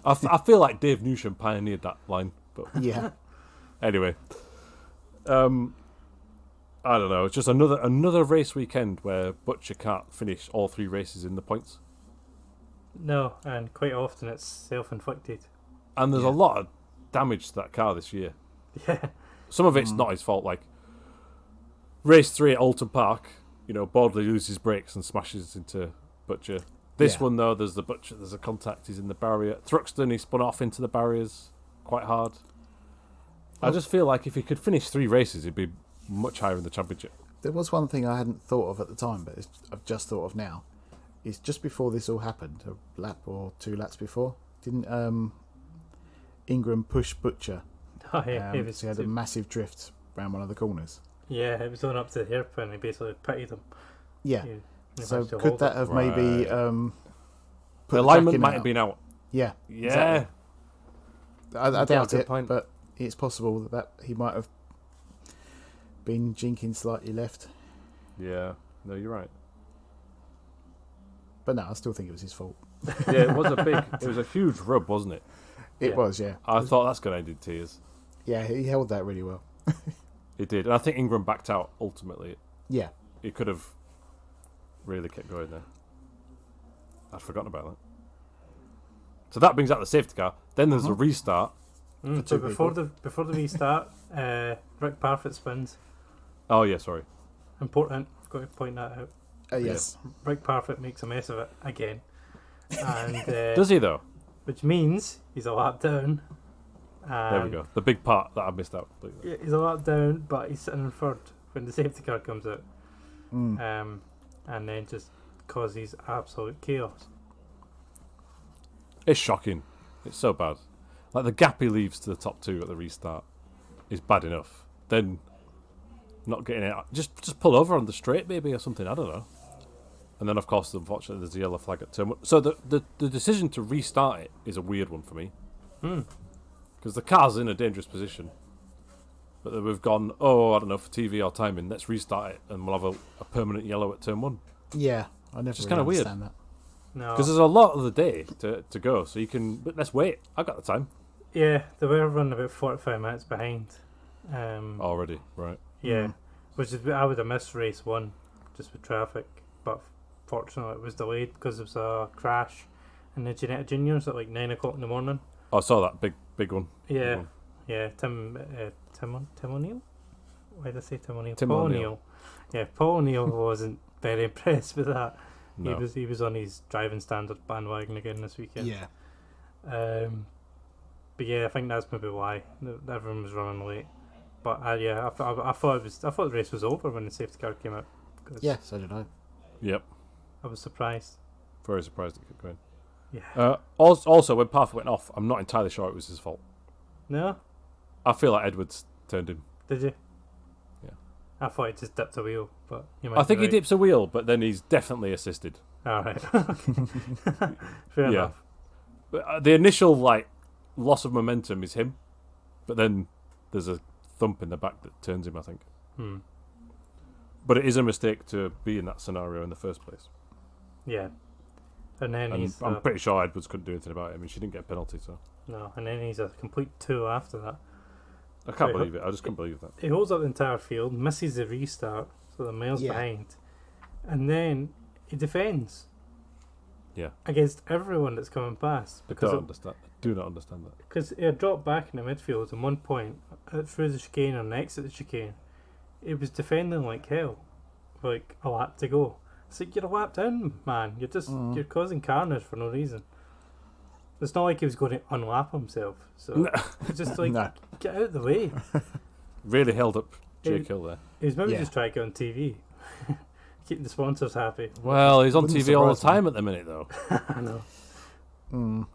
I feel like Dave Newsham pioneered that line, but he? Yeah. anyway, I don't know. It's just another race weekend where Butcher can't finish all 3 races in the points, No, and quite often it's self-inflicted. and there's a lot of damage to that car this year. Yeah. Some of it's not his fault. Like race 3 at Alton Park, Baldley loses brakes and smashes into Butcher. This one though, there's a contact. He's in the barrier. Thruxton, he spun off into the barriers quite hard. I just feel like if he could finish 3 races, he'd be much higher in the championship. There was one thing I hadn't thought of at the time, but I've just thought of now. Is just before this all happened, a lap or 2 laps before, didn't Ingram push Butcher? Oh, yeah, So he had a massive drift around one of the corners. Yeah, it was on up to the hairpin. He basically pitted him. Yeah. He So managed to could hold that it. have maybe The put alignment back in might and have out? been out. Yeah. Yeah. Exactly. I That's doubt a good it, point. but it's possible that he might have been jinking slightly left. Yeah. No, you're right. But no, I still think it was his fault. Yeah, it was a huge rub, wasn't it? It Yeah. was, yeah. I thought that's going to end in tears. Yeah, he held that really well. He did. And I think Ingram backed out ultimately. Yeah. He could have really kept going there. I'd forgotten about that. So that brings out the safety car. Then there's a restart. So before the restart, Rick Parfitt spins. Oh, yeah, sorry. Important. Got to point that out. Yes. Rick Parfitt makes a mess of it again, and Does he, though? which means he's a lap down. There we go. The big part that I missed out. Yeah, he's a lap down, but he's sitting in third when the safety car comes out, and then just causes absolute chaos. It's shocking. It's so bad. Like the gap he leaves to the top 2 at the restart is bad enough. Then not getting it. Just pull over on the straight maybe or something. I don't know. And then of course, unfortunately, there's a yellow flag at turn 1. So the decision to restart it is a weird one for me. Because the car's in a dangerous position. But then we've gone, I don't know, for TV or timing, let's restart it and we'll have a permanent yellow at turn 1. Yeah, I never It's really kinda weird. understand that. No, Because there's a lot of the day to go, so you can. But let's wait. I've got the time yeah, they were running about 45 minutes behind. already. Right. Yeah, which is I would have missed race 1 just with traffic, but fortunately it was delayed because there was a crash in the Genetta Juniors at like 9 o'clock in the morning. I saw that big one. Yeah, Big one. yeah. Tim O'Neill. Why did I say Tim O'Neill? Tim Paul O'Neill. O'Neill. Yeah, Paul O'Neill wasn't very impressed with that. No. He was on his driving standard bandwagon again this weekend. Yeah. But yeah, I think that's maybe why everyone was running late. But I thought the race was over when the safety car came out. 'Cause Yeah, so did I. Yep. I was surprised. Very surprised it kept going. Yeah. Also, when Parth went off, I'm not entirely sure it was his fault. No, I feel like Edwards turned him. did you? Yeah. I thought he just dipped a wheel, but you might. I think be he dips a wheel, but then he's definitely assisted. All right. Fair Yeah. enough. But the initial loss of momentum is him, but then there's a thump in the back that turns him. I think. But it is a mistake to be in that scenario in the first place. Yeah. And then And I'm pretty sure Edwards couldn't do anything about it. I mean, she didn't get a penalty, so... No, and then he's a complete 2 after that. I can't believe it. I just couldn't believe that. He holds up the entire field, misses the restart, so the miles behind. And then he defends. Yeah. Against everyone that's coming past. I don't understand. I do not understand that. Because he had dropped back in the midfield at one point, through the chicane or next to the chicane. He was defending like hell. Like a lap to go. It's like, you're a lap down, man. You're just you're causing carnage for no reason. It's not like he was going to unlap himself. So it's just like, get out of the way. Really held up Jake Hill there. He was maybe just trying to get on TV. Keep the sponsors happy. Well, he's on TV all the time at the minute, though. I know.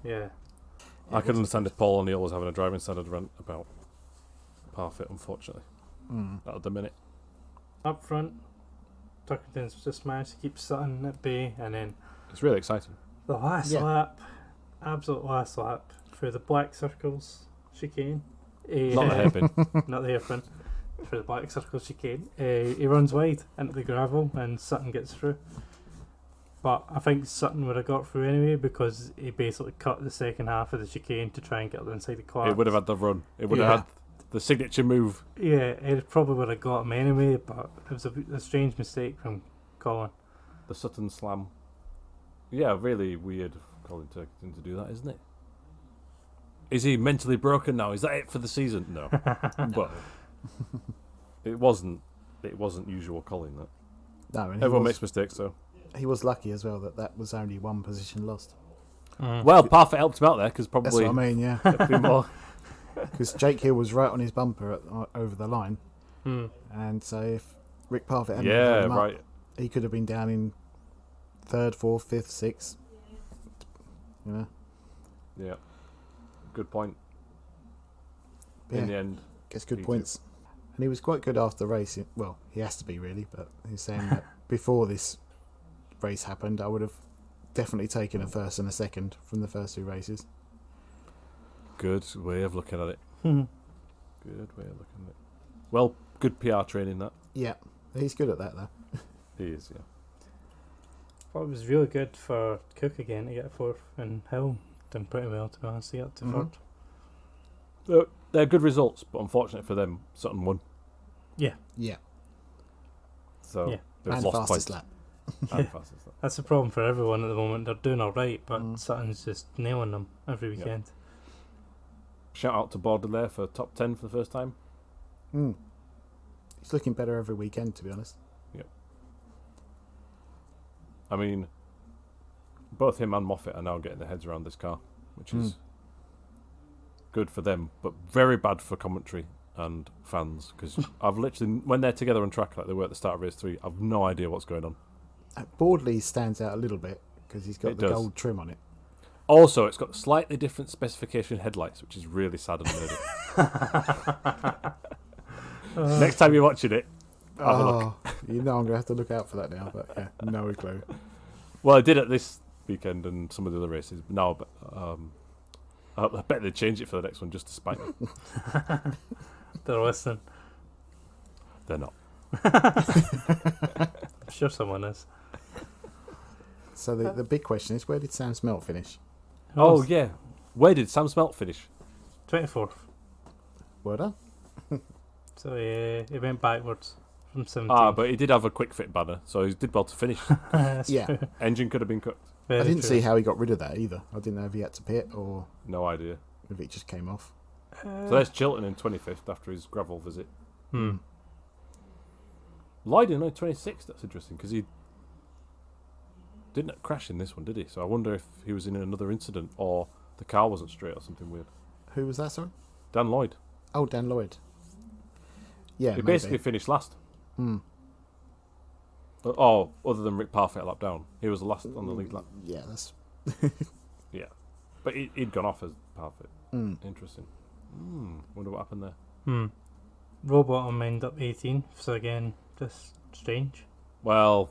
Yeah. I can understand if Paul O'Neill was having a driving standard rant about Parfit, unfortunately. At the minute. Up front, Tuckerton's just managed to keep Sutton at bay, and then it's really exciting. The last lap, absolute last lap, through the black circles chicane. Not the hairpin. Not the hairpin. Through the black circles chicane. He runs wide into the gravel, and Sutton gets through. But I think Sutton would have got through anyway, because he basically cut the second half of the chicane to try and get inside the Clark. It would have had the run. It would have had the signature move. Yeah, it probably would have got him anyway, but it was a strange mistake from Colin. The Sutton slam. Yeah, really weird of Colin Turkington to do that, isn't it? Is he mentally broken now? Is that it for the season? No. Well, it wasn't usual Colin, that. No, and everyone makes mistakes, so. He was lucky as well that was only one position lost. Well, Parfit helped him out there, because probably... That's what I mean, yeah. A few more. Because Jake Hill was right on his bumper over the line, and so if Rick Parfit hadn't him up, he could have been down in 3rd, 4th, 5th, 6th. You know. Yeah. Good point. Yeah, in the end, gets good points, and he was quite good after the race. Well, he has to be really, but he's saying that before this race happened, I would have definitely taken a first and a second from the first 2 races. Good way of looking at it. Good way of looking at it. Well, good PR training, that. Yeah, he's good at that, though. He is, yeah. I thought it was really good for Cook again to get 4th, and Hill done pretty well, to be honest, to get up to 3rd. They're good results, but unfortunately for them, Sutton won. Yeah. So they've and lost fastest points. lap. And fastest lap. That's the problem for everyone at the moment. They're doing alright, but Sutton's just nailing them every weekend. Shout out to Border there for top 10 for the first time. He's looking better every weekend, to be honest. Yep. I mean, both him and Moffat are now getting their heads around this car, which is good for them, but very bad for commentary and fans, because I've literally, when they're together on track like they were at the start of race 3, I've no idea what's going on. Boardley stands out a little bit because he's got the gold trim on it. Also, it's got slightly different specification headlights, which is really sad and nerdy. Next time you're watching it, have a look. You know I'm going to have to look out for that now, but yeah, no clue. Well, I did at this weekend and some of the other races. Now, I bet they change it for the next one just to spite me. They're listening. They're not. I'm sure someone is. So the big question is, where did Sam Smelt finish? Oh, yeah. Where did Sam Smelt finish? 24th. Well done. So he went backwards from 17th. But he did have a quick fit banner, so he did well to finish. Yeah. Engine could have been cooked. I didn't see how he got rid of that either. I didn't know if he had to pit or... No idea. If it just came off. So there's Chilton in 25th after his gravel visit. Lloyd in 26th, that's interesting, because he didn't crash in this one, did he? So I wonder if he was in another incident or the car wasn't straight or something weird. Who was that, sorry? Dan Lloyd. Oh, Dan Lloyd. Yeah, he basically finished last. Oh, other than Rick Parfit lap down. He was the last on the lead lap. Yeah, that's... Yeah. But he'd gone off as Parfit. Interesting. Wonder what happened there. Rowbottom ended up 18th, so again, just strange. Well...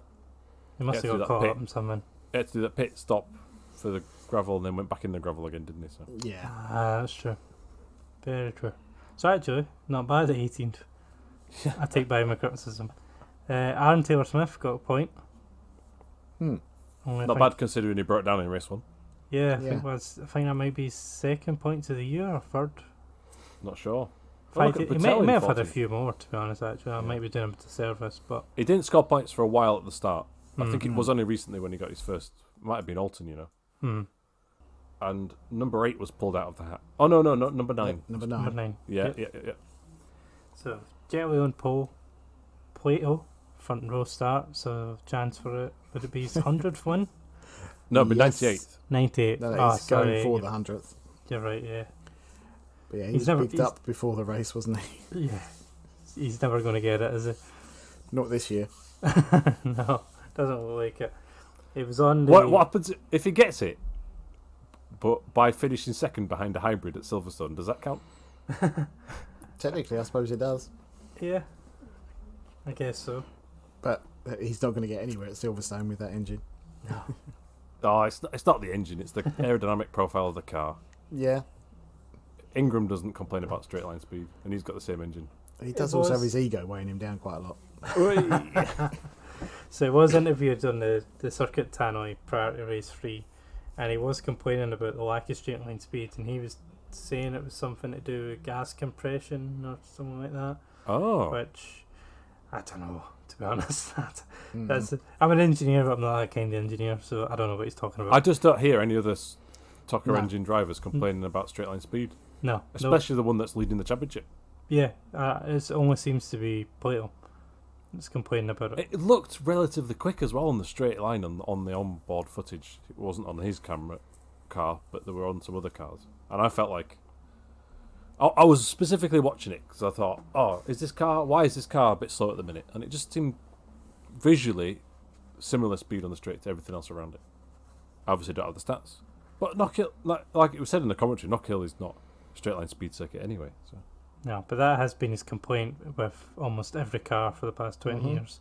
He must have got caught up in something. He had to do that pit stop for the gravel and then went back in the gravel again, didn't he? So. Yeah. That's true. Very true. So actually, not bad at 18th. I take back my criticism. Aaron Taylor-Smith got a point. Hmm. Not bad considering he broke down in race 1. Yeah, Yeah. I think that might be his second points of the year or third. Not sure. In fact, look he at may Patel have had a 14th. few more, to be honest, actually. I might be doing him to service, but... He didn't score points for a while at the start. I think it Mhm. was only recently when he got his first. Might have been Alton, you know. Hmm. And number 8 was pulled out of the hat. Oh no, not number 9. Number Number 9. 9. Yeah, Yep. yeah. So, Jetway on pole, Plato, front row start, so chance for it. Would it be his 100th win? No, but Yes. 98th. 98. No, Ah, he's sorry. going for the 100th. You're right, yeah. But yeah, He's he's never- picked he's- up before the race, wasn't he? Yeah. He's never going to get it, is he? Not this year. No, doesn't look like it. It was on the... What happens if he gets it, but by finishing second behind a hybrid at Silverstone? Does that count? Technically, I suppose it does. Yeah. I guess so. But he's not going to get anywhere at Silverstone with that engine. No. Oh, it's not the engine. It's the aerodynamic profile of the car. Yeah. Ingram doesn't complain about straight line speed, and he's got the same engine. He does It also was- have his ego weighing him down quite a lot. So he was interviewed on the circuit tannoy prior to race 3, and he was complaining about the lack of straight line speed, and he was saying it was something to do with gas compression or something like that, Oh, which I don't know, to be honest. Mm. That's I'm an engineer, but I'm not that kind of engineer, so I don't know what he's talking about. I just don't hear any other Tucker No. engine drivers complaining about straight line speed, no, especially the one that's leading the championship. yeah, it only seems to be Plato that's complaining about it. It looked relatively quick as well on the straight line on the onboard footage. It wasn't on his car, but they were on some other cars, and I felt like I was specifically watching it because I thought, why is this car a bit slow at the minute? And it just seemed visually similar speed on the straight to everything else around it. I obviously don't have the stats, but Knockhill, like it was said in the commentary, Knockhill is not a straight line speed circuit anyway. So No, but that has been his complaint with almost every car for the past 20 Mhm. years.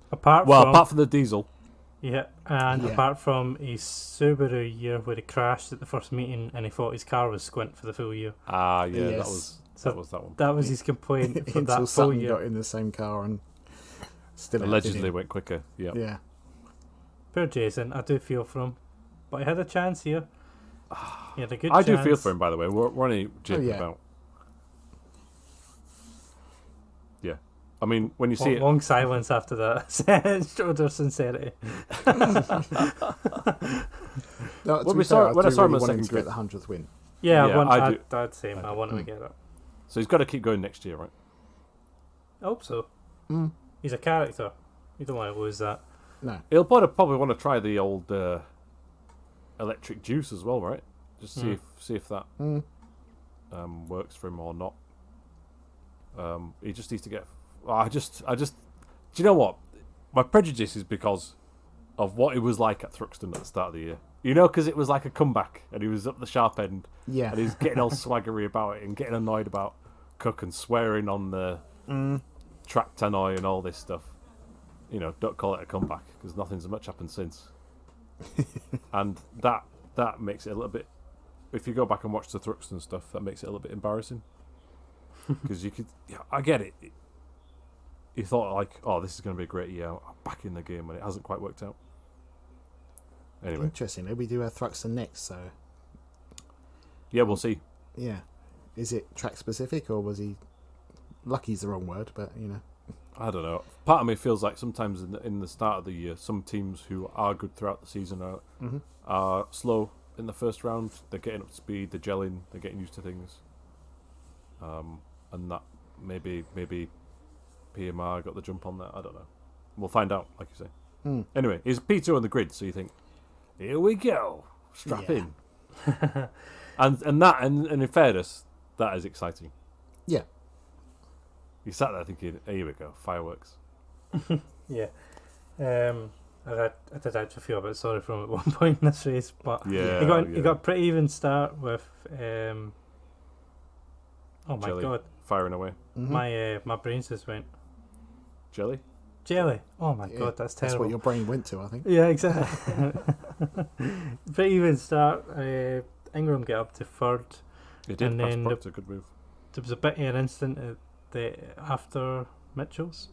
Apart from the diesel, yeah, and Yeah. apart from his Subaru year where he crashed at the first meeting and he thought his car was squint for the full year. yeah, Yes. So that was that one. that was his complaint for Until that full Sutton year. got in the same car and still Allegedly outdid him. went quicker. Yeah. Yeah. Poor Jason, I do feel for him. But he had a chance here. He had a good I chance. do feel for him, by the way. We're only joking yeah. about. Yeah. I mean, when you see it. Long silence after that. Showed our sincerity. No, to When be we fair, saw- when I saw him really at want second to grid- get the 100th win. Yeah, Yeah, I do. I'd say him. I want him to get it. So he's got to keep going next year, right? I hope so. Mm. He's a character. You don't want to lose that. No. He'll probably want to try the old electric juice as well, right? Just see if that Mm. works for him or not. He just needs to get. I just. Do you know what? My prejudice is because of what it was like at Thruxton at the start of the year. You know, because it was like a comeback, and he was up the sharp end, Yeah. and he was getting all swaggery about it, and getting annoyed about Cook and swearing on the track tannoy and all this stuff. You know, don't call it a comeback because nothing's much happened since. And that makes it a little bit. If you go back and watch the Thruxton stuff, that makes it a little bit embarrassing. Because you could, I get it. You thought like, this is going to be a great year. I'm back in the game, and it hasn't quite worked out. Anyway, Interesting. We do have Thruxton next, so yeah, we'll see. yeah. Is it track specific or was he? Lucky's the wrong word, but you know. I don't know. Part of me feels like sometimes in the start of the year, some teams who are good throughout the season are slow in the first round. They're getting up to speed. They're gelling. They're getting used to things. And that maybe PMR got the jump on that. I don't know. We'll find out, like you say. Mm. Anyway, he's P2 on the grid, so you think, here we go, strap Yeah. in. and in fairness, that is exciting. Yeah. You sat there thinking, here we go, fireworks. Yeah. I did actually feel a bit sorry for him at one point in this race, but Yeah, he got a pretty even start with. Oh my Jelly. god, Firing away. Mhm. my brains just went Jelly? jelly. Oh my Yeah, god, that's That's terrible. what your brain went to, I think. Yeah, exactly. Pretty even start. Ingram get up to third. It did. And That's then probably a good move. There was a bit of an instant at after Mitchell's.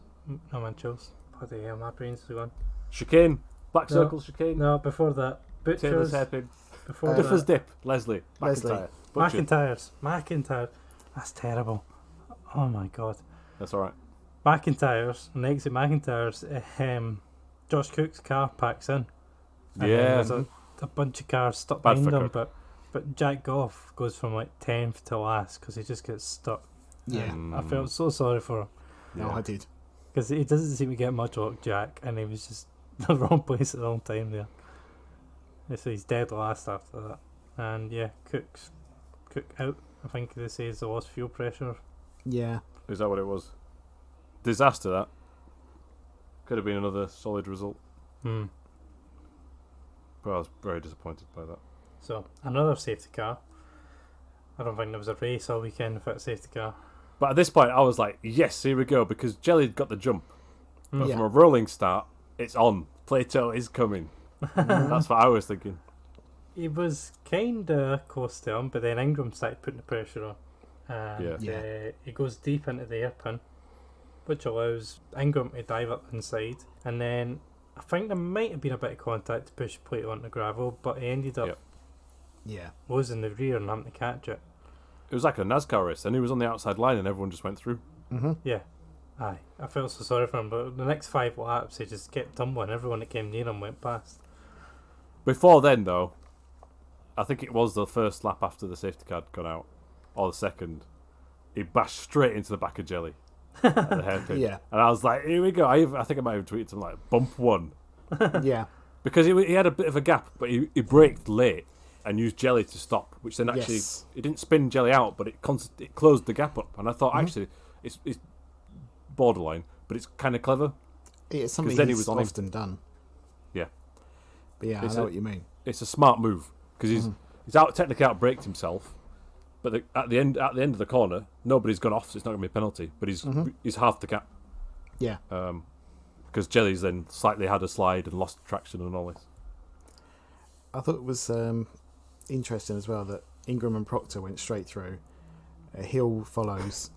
No Minchills. Bloody hell, my brain's gone. Chicane. Black No. circle chicane. No, before that. Taylor's Butchers. hairpin. Before Differ's that. dip. Leslie. Leslie. McIntyre. Butcher. McIntyre. That's terrible. Oh my god. That's alright. McIntyre's, and exit McIntyre's, Josh Cook's car packs in. And then Yeah. there's a bunch of cars stuck Bad behind for him, Cook. but Jack Goff goes from like 10th to last because he just gets stuck. Yeah. I felt so sorry for him No, I did. because he doesn't seem to get much luck, Jack, and he was just the wrong place at the wrong time there. Yeah, so he's dead last after that. And yeah, Cook out. I think they say he's lost fuel pressure. Yeah. Is that what it was? Disaster, that. Could have been another solid result. Hmm. But I was very disappointed by that. So another safety car. I don't think there was a race all weekend without a safety car. But at this point, I was like, yes, here we go, because Jelly got the jump. But Yeah. from a rolling start, it's on. Plato is coming. That's what I was thinking. He was kind of close to him, but then Ingram started putting the pressure on. And Yeah. he goes deep into the hairpin, which allows Ingram to dive up inside. And then I think there might have been a bit of contact to push Plato onto gravel, but he ended up Yep. Yeah. losing the rear and having to catch it. It was like a NASCAR race, and he was on the outside line, and everyone just went through. Mm-hmm. Yeah. Aye. I felt so sorry for him, but the next 5 laps he just kept tumbling. Everyone that came near him went past. Before then, though, I think it was the first lap after the safety car had gone out, or the second, he bashed straight into the back of Jelly at the hairpin. Yeah. And I was like, here we go. I think I might have tweeted something like, bump one. Yeah. Because he had a bit of a gap, but he braked late and used Jelly to stop, which then actually, Yes. it didn't spin Jelly out, but it closed the gap up. And I thought, actually, it's borderline, but it's kind of clever. It's something then he he's was on him. often done. Yeah. But yeah, It's I know a- what you mean. It's a smart move, because he's technically out braked himself, but at the end of the corner, nobody's gone off, so it's not going to be a penalty, but he's half the gap. Yeah. Because Jelly's then slightly had a slide and lost traction and all this. I thought it was interesting as well that Ingram and Proctor went straight through. Hill follows.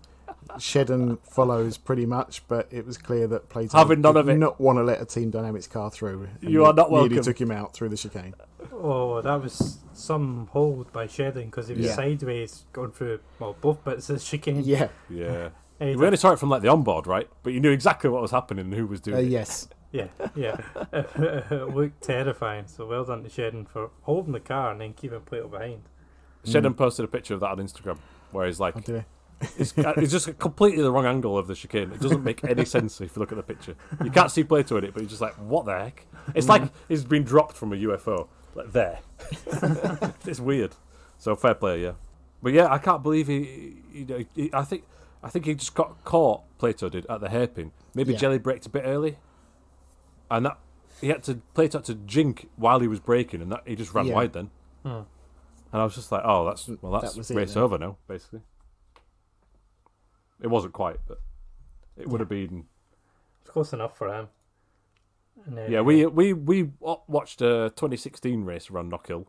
Shedden follows pretty much, but it was clear that Plato Having none of did it. not want to let a Team Dynamics car through. And You are not nearly welcome. took him out through the chicane. Oh, that was some hold by Shedding because he was Yeah. sideways going through, well, both bits of chicane. Yeah. Yeah. Hey, You only saw it from like the onboard, right? But you knew exactly what was happening and who was doing it. Yes. Yeah. It looked terrifying. So well done to Shedding for holding the car and then keeping Plato behind. Shedden posted a picture of that on Instagram where he's like, I do. it's just completely the wrong angle of the chicane. It doesn't make any sense if you look at the picture. You can't see Plato in it, but he's just like, what the heck? It's like he's been dropped from a UFO. Like there. It's weird. So fair play, yeah. But yeah, I can't believe I think he just got caught, Plato did, at the hairpin. Maybe Yeah. Jelly braked a bit early. And that Plato had to jink while he was braking, and that he just ran Yeah. wide then. And I was just like, oh, that's That was it race then. over now, basically. It wasn't quite, but it would have been. It's close enough for him. And then, Yeah, we watched a 2016 race around Knockhill,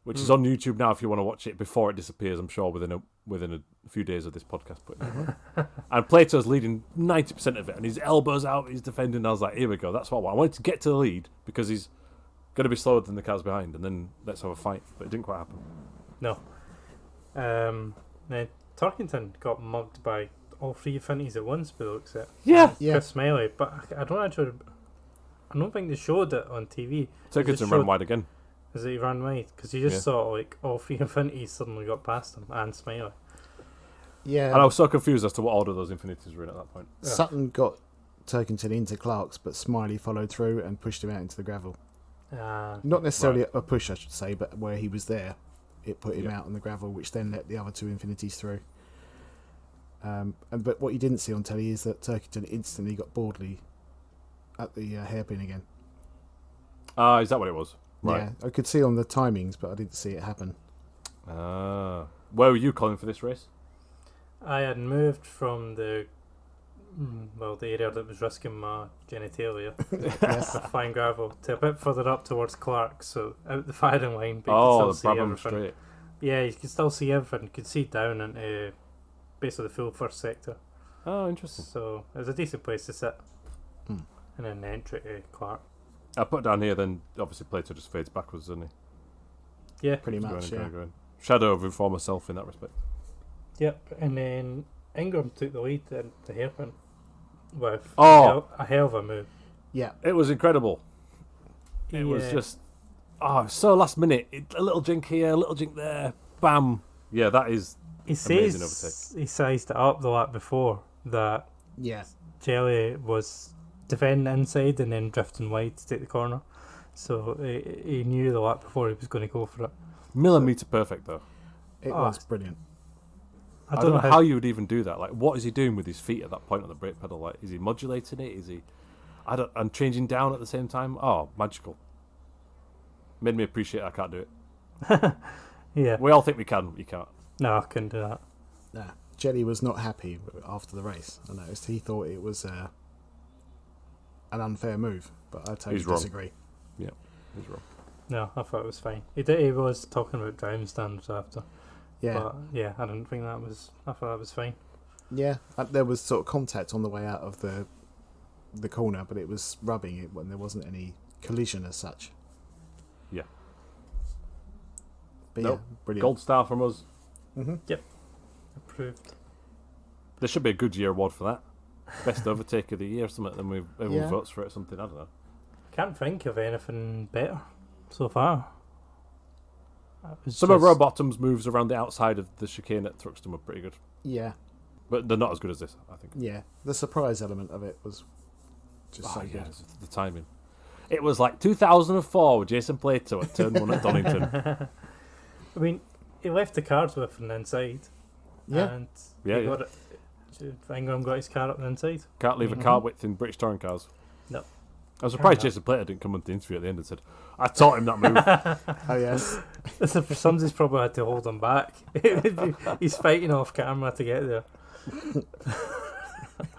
which is on YouTube now if you want to watch it before it disappears. I'm sure within a few days of this podcast putting it out. And Plato's leading 90% of it, and his elbows out, he's defending. I was like, here we go. That's what I want. I wanted to get to the lead because he's going to be slower than the cars behind, and then let's have a fight. But it didn't quite happen. No. Then Turkington got mugged by all three Affinities at once, by the looks of it. Yeah. Chris Smiley, but I don't think they showed it on TV. Turkington ran wide again. As he ran wide, because you just Yeah. saw like all three Affinities suddenly got past him and Smiley. Yeah. And I was so confused as to what order those Infinities were in at that point. Sutton got Turkington into Clark's, but Smiley followed through and pushed him out into the gravel. Not necessarily a push, I should say, but where he was there, it put him out on the gravel, which then let the other two Infinities through. But what you didn't see on telly is that Turkington instantly got Boardley at the hairpin again. Is that what it was? Right. Yeah, I could see on the timings, but I didn't see it happen. Where were you, Colin, for this race? I had moved from the area that was risking my genitalia, Yes. the fine gravel, to a bit further up towards Clark, so out the firing line. But Oh, you the could still see Brabham everything. Straight. Yeah, you could still see everything. You could see down into basically the full first sector. Oh, interesting. So it was a decent place to sit. Hmm. And then the entry to Clark. I put down here, then obviously Plato just fades backwards, doesn't he? Yeah. Pretty much, yeah. Going. Shadow of his former self in that respect. Yep. And then Ingram took the lead in the hairpin with Oh. a hell of a move. Yeah. It was incredible. It was just, so last minute. A little jink here, a little jink there. Bam. Yeah, that is amazing overtake. He sized it up the lap before that Yeah. Jelly was defending inside and then drifting wide to take the corner. So he knew the lap before he was going to go for it. Millimetre perfect, though. It was brilliant. I don't know how you would even do that. Like, what is he doing with his feet at that point on the brake pedal? Like, is he modulating it? Is he... and changing down at the same time? Oh, magical. Made me appreciate I can't do it. Yeah. We all think we can, you can't. No, I couldn't do that. Nah. Jelly was not happy after the race. I noticed he thought it was an unfair move, but I totally disagree. Yeah, he's wrong. No, I thought it was fine. He was talking about driving standards after. Yeah. But yeah, I didn't think that was... I thought that was fine. Yeah, there was sort of contact on the way out of the corner, but it was rubbing it when there wasn't any collision as such. Yeah. But Nope. yeah, brilliant. Gold star from us. Mm-hmm. Yep. Approved. There should be a Goodyear award for that. Best overtake of the year or something, then everyone Yeah. votes for it or something, I don't know. Can't think of anything better so far. Some of Rowbottom's moves around the outside of the chicane at Thruxton were pretty good. Yeah. But they're not as good as this, I think. Yeah. The surprise element of it was just so good. Yeah, the timing. It was like 2004 with Jason Plato at turn 1 at Donington. I mean, he left the cars with an inside. Yeah. And Yeah, he got it. Ingram got his car up the inside. Can't leave a car width in British touring cars. No. I was surprised Jason Plato didn't come on the interview at the end and said, I taught him that move. Oh, yes. Somebody's probably had to hold him back. He's fighting off camera to get there.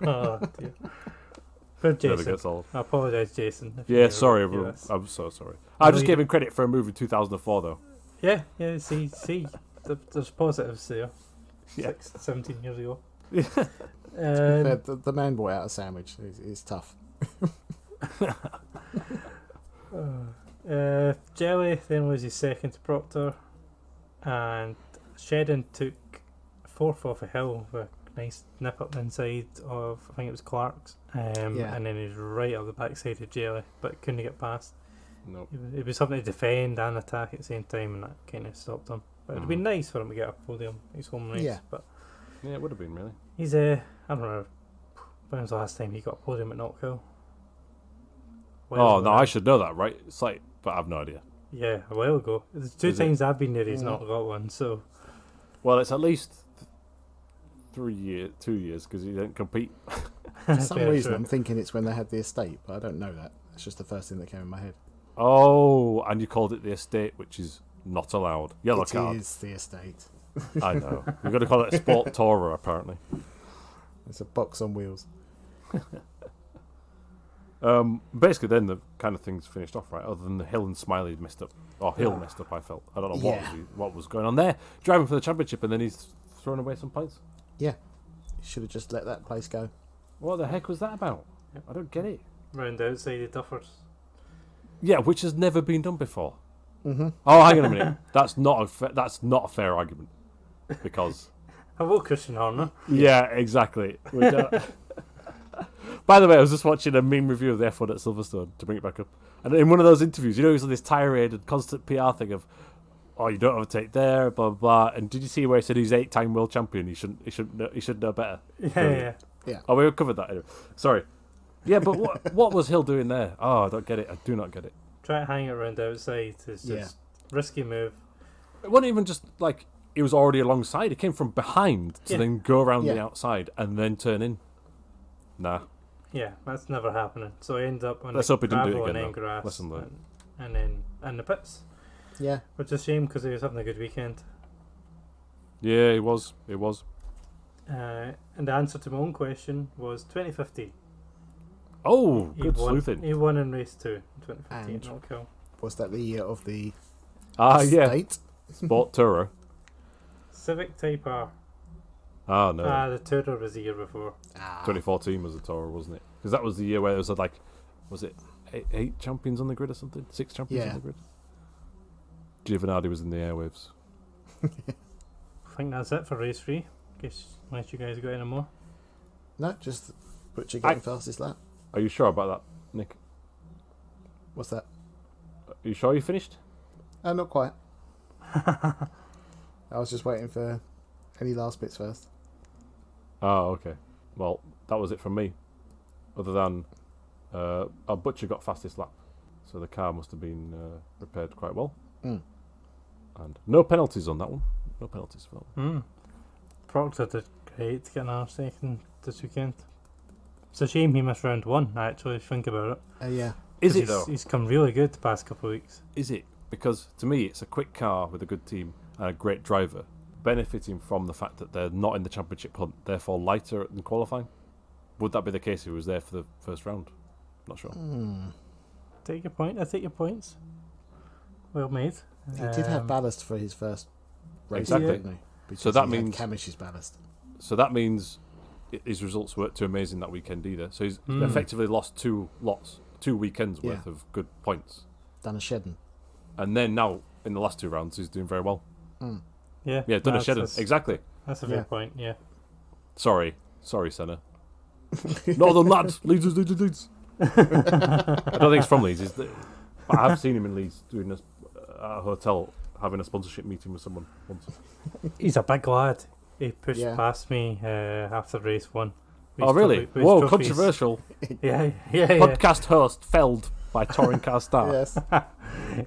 Oh, dear. For Never Jason. gets old. I apologise, Jason. Yeah, sorry, everyone. I'm so sorry. I just gave him credit for a move in 2004, though. Yeah, see, there's positives there. Yeah. 17 years ago. The man brought out a sandwich. It's tough. Jelly then was his second to Proctor, and Shedden took fourth off a hill with a nice nip up the inside of, I think it was Clark's, and then he's right up the backside of Jelly, but couldn't get past. Nope. It was something to defend and attack at the same time, and that kind of stopped him. But it'd be nice for him to get a podium, his home race. Yeah. But Yeah, it would have been, really. he's I don't know, when was the last time he got a podium at Knockhill? Oh, no, I should know that, right? It's like, but I've no idea. Yeah, a while ago. There's two times I've been there, he's not got one, so... Well, it's at least 2 years, because he didn't compete. For some Yeah, reason, true. I'm thinking it's when they had the estate, but I don't know that. It's just the first thing that came in my head. Oh, and you called it the estate, which is not allowed. Yellow card. It is the estate. I know. We've got to call it a Sport Tourer, apparently. It's a box on wheels. Basically, then the kind of things finished off, right? Other than the Hill and Smiley messed up. Or Hill messed up, I felt. I don't know what was going on there. Driving for the championship, and then he's thrown away some points. Yeah. Should have just let that place go. What the heck was that about? I don't get it. Round outside the Duffers. Yeah, which has never been done before. Mm-hmm. Oh, hang on a minute. That's not a fair argument. Because... Hello, Christian Horner. Yeah, exactly. By the way, I was just watching a meme review of the F1 at Silverstone, to bring it back up. And in one of those interviews, he was on this tirade and constant PR thing of, oh, you don't overtake there, blah, blah, blah. And did you see where he said he's 8-time world champion? He should know better. Yeah. Oh, we covered that anyway. Sorry. Yeah, but what was Hill doing there? Oh, I don't get it. I do not get it. Try to hang it around outside is just risky move. It wasn't even just like he was already alongside. He came from behind to then go around the outside and then turn in. Nah. Yeah, that's never happening. So he ended up on Let's the hope he didn't do it gravel again, and then though. grass, Lesson learned. and then in the pits. Yeah. Which is a shame because he was having a good weekend. Yeah, it was. And the answer to my own question was 2015. Oh, good sleuthing. He won in race 2 in 2015. And Knockhill. was that the year of the Yeah. estate? Sport Tourer. Civic Type R. Ah, no. The Tudor was the year before. 2014 was the Toro, wasn't it? Because that was the year where it was like, was it eight champions on the grid or something? 6 champions on the grid? Giovinardi was in the airwaves. I think that's it for race 3. In case, unless you guys got any more. No, just Butcher getting fastest lap. Are you sure about that, Nick? What's that? Are you sure you finished? Not quite. I was just waiting for any last bits first. Oh, okay. Well, that was it from me. Other than our Butcher got fastest lap, so the car must have been repaired quite well. Mm. And no penalties on that one. No penalties for that one. Proctor did great to get another second this weekend. It's a shame he missed round 1, actually, think about it. Yeah. Is it though? He's come really good the past couple of weeks. Is it? Because to me, it's a quick car with a good team and a great driver, benefiting from the fact that they're not in the championship hunt, therefore lighter than qualifying. Would that be the case if he was there for the first round? Not sure. Take your point. I take your points. Well made. He did have ballast for his first race, Exactly. didn't he? Because So that he had means- Camish's ballast. So that means his results weren't too amazing that weekend either. So he's effectively lost 2 weekends worth of good points. Done a shedding. And then now, in the last 2 rounds, he's doing very well. Yeah, Yeah, done a shedding. Exactly. That's a fair point, yeah. Sorry, Senna. Northern lad, Leeds. I don't think it's from Leeds. But I have seen him in Leeds doing this at a hotel, having a sponsorship meeting with someone once. He's a big lad. He pushed Yeah. past me after race 1. Oh, really? With his Whoa, trophies. controversial. Yeah. Podcast host felled by touring car star. Yes.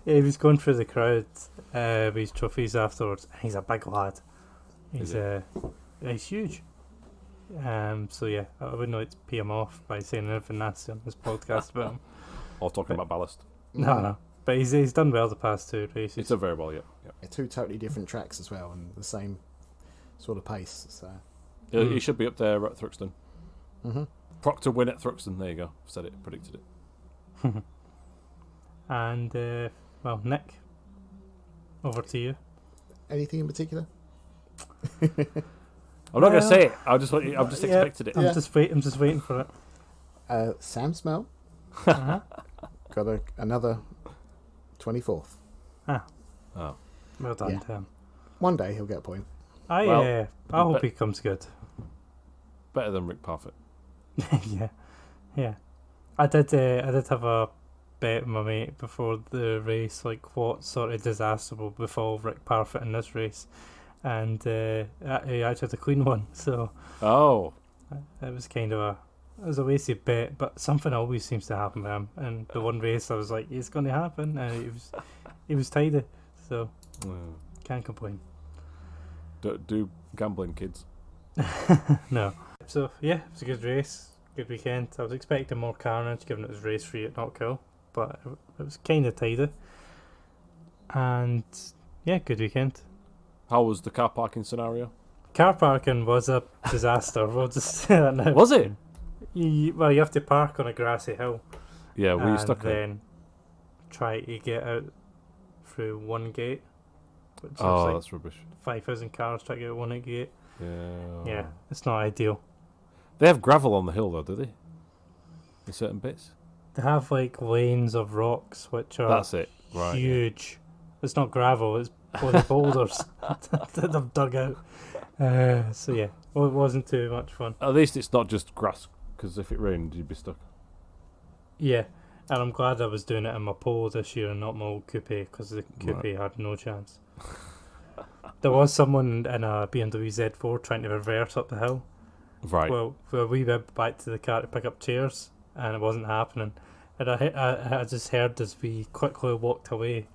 He was going through the crowd with his trophies afterwards. He's a big lad. He's he's huge. So yeah, I wouldn't like to pee him off by saying anything nasty on this podcast about him. Or talking about ballast. No. But he's done well the past 2 races. It's a very well, yeah. Yeah, 2 totally different tracks as well, and the same sort of pace. So. He should be up there at Thruxton. Mm-hmm. Proctor win at Thruxton. There you go. Said it, predicted it. And well, Nick, over to you. Anything in particular? I'm not going to say it. I've just expected it. I'm just waiting for it. Sam Smell Uh-huh. got another 24th. Oh. Well done Yeah. to him. One day he'll get a point. I hope he comes good. Better than Rick Parfitt. yeah. I did have a bet with my mate before the race, like what sort of disaster will befall Rick Parfitt in this race, and he actually had a clean one, so Oh. it was kind of a wasted bet, but something always seems to happen with him. And the one race I was like, it's going to happen, and he was tidy, so can't complain. Don't do gambling, kids. No. So yeah, it was a good race, good weekend. I was expecting more carnage given it was race 3 at Knockhill, but it was kind of tidy. And yeah, good weekend. How was the car parking scenario? Car parking was a disaster. We'll just say that now. Was it? You have to park on a grassy hill. Yeah, were you and stuck there? then try to get out through one gate, which is Oh, like that's rubbish. 5,000 cars trying to get out one gate. Yeah. Yeah, it's not ideal. They have gravel on the hill, though, do they? In certain bits? They have like lanes of rocks which are That's it. Right. yeah. huge. It's not gravel, it's bloody boulders that they've dug out. So yeah, well, it wasn't too much fun. At least it's not just grass, because if it rained, you'd be stuck. Yeah, and I'm glad I was doing it in my Polo this year and not my old coupe, because the coupe had no chance. There was someone in a BMW Z4 trying to reverse up the hill. Right. Well, we went back to the car to pick up chairs, and it wasn't happening. And I just heard as we quickly walked away,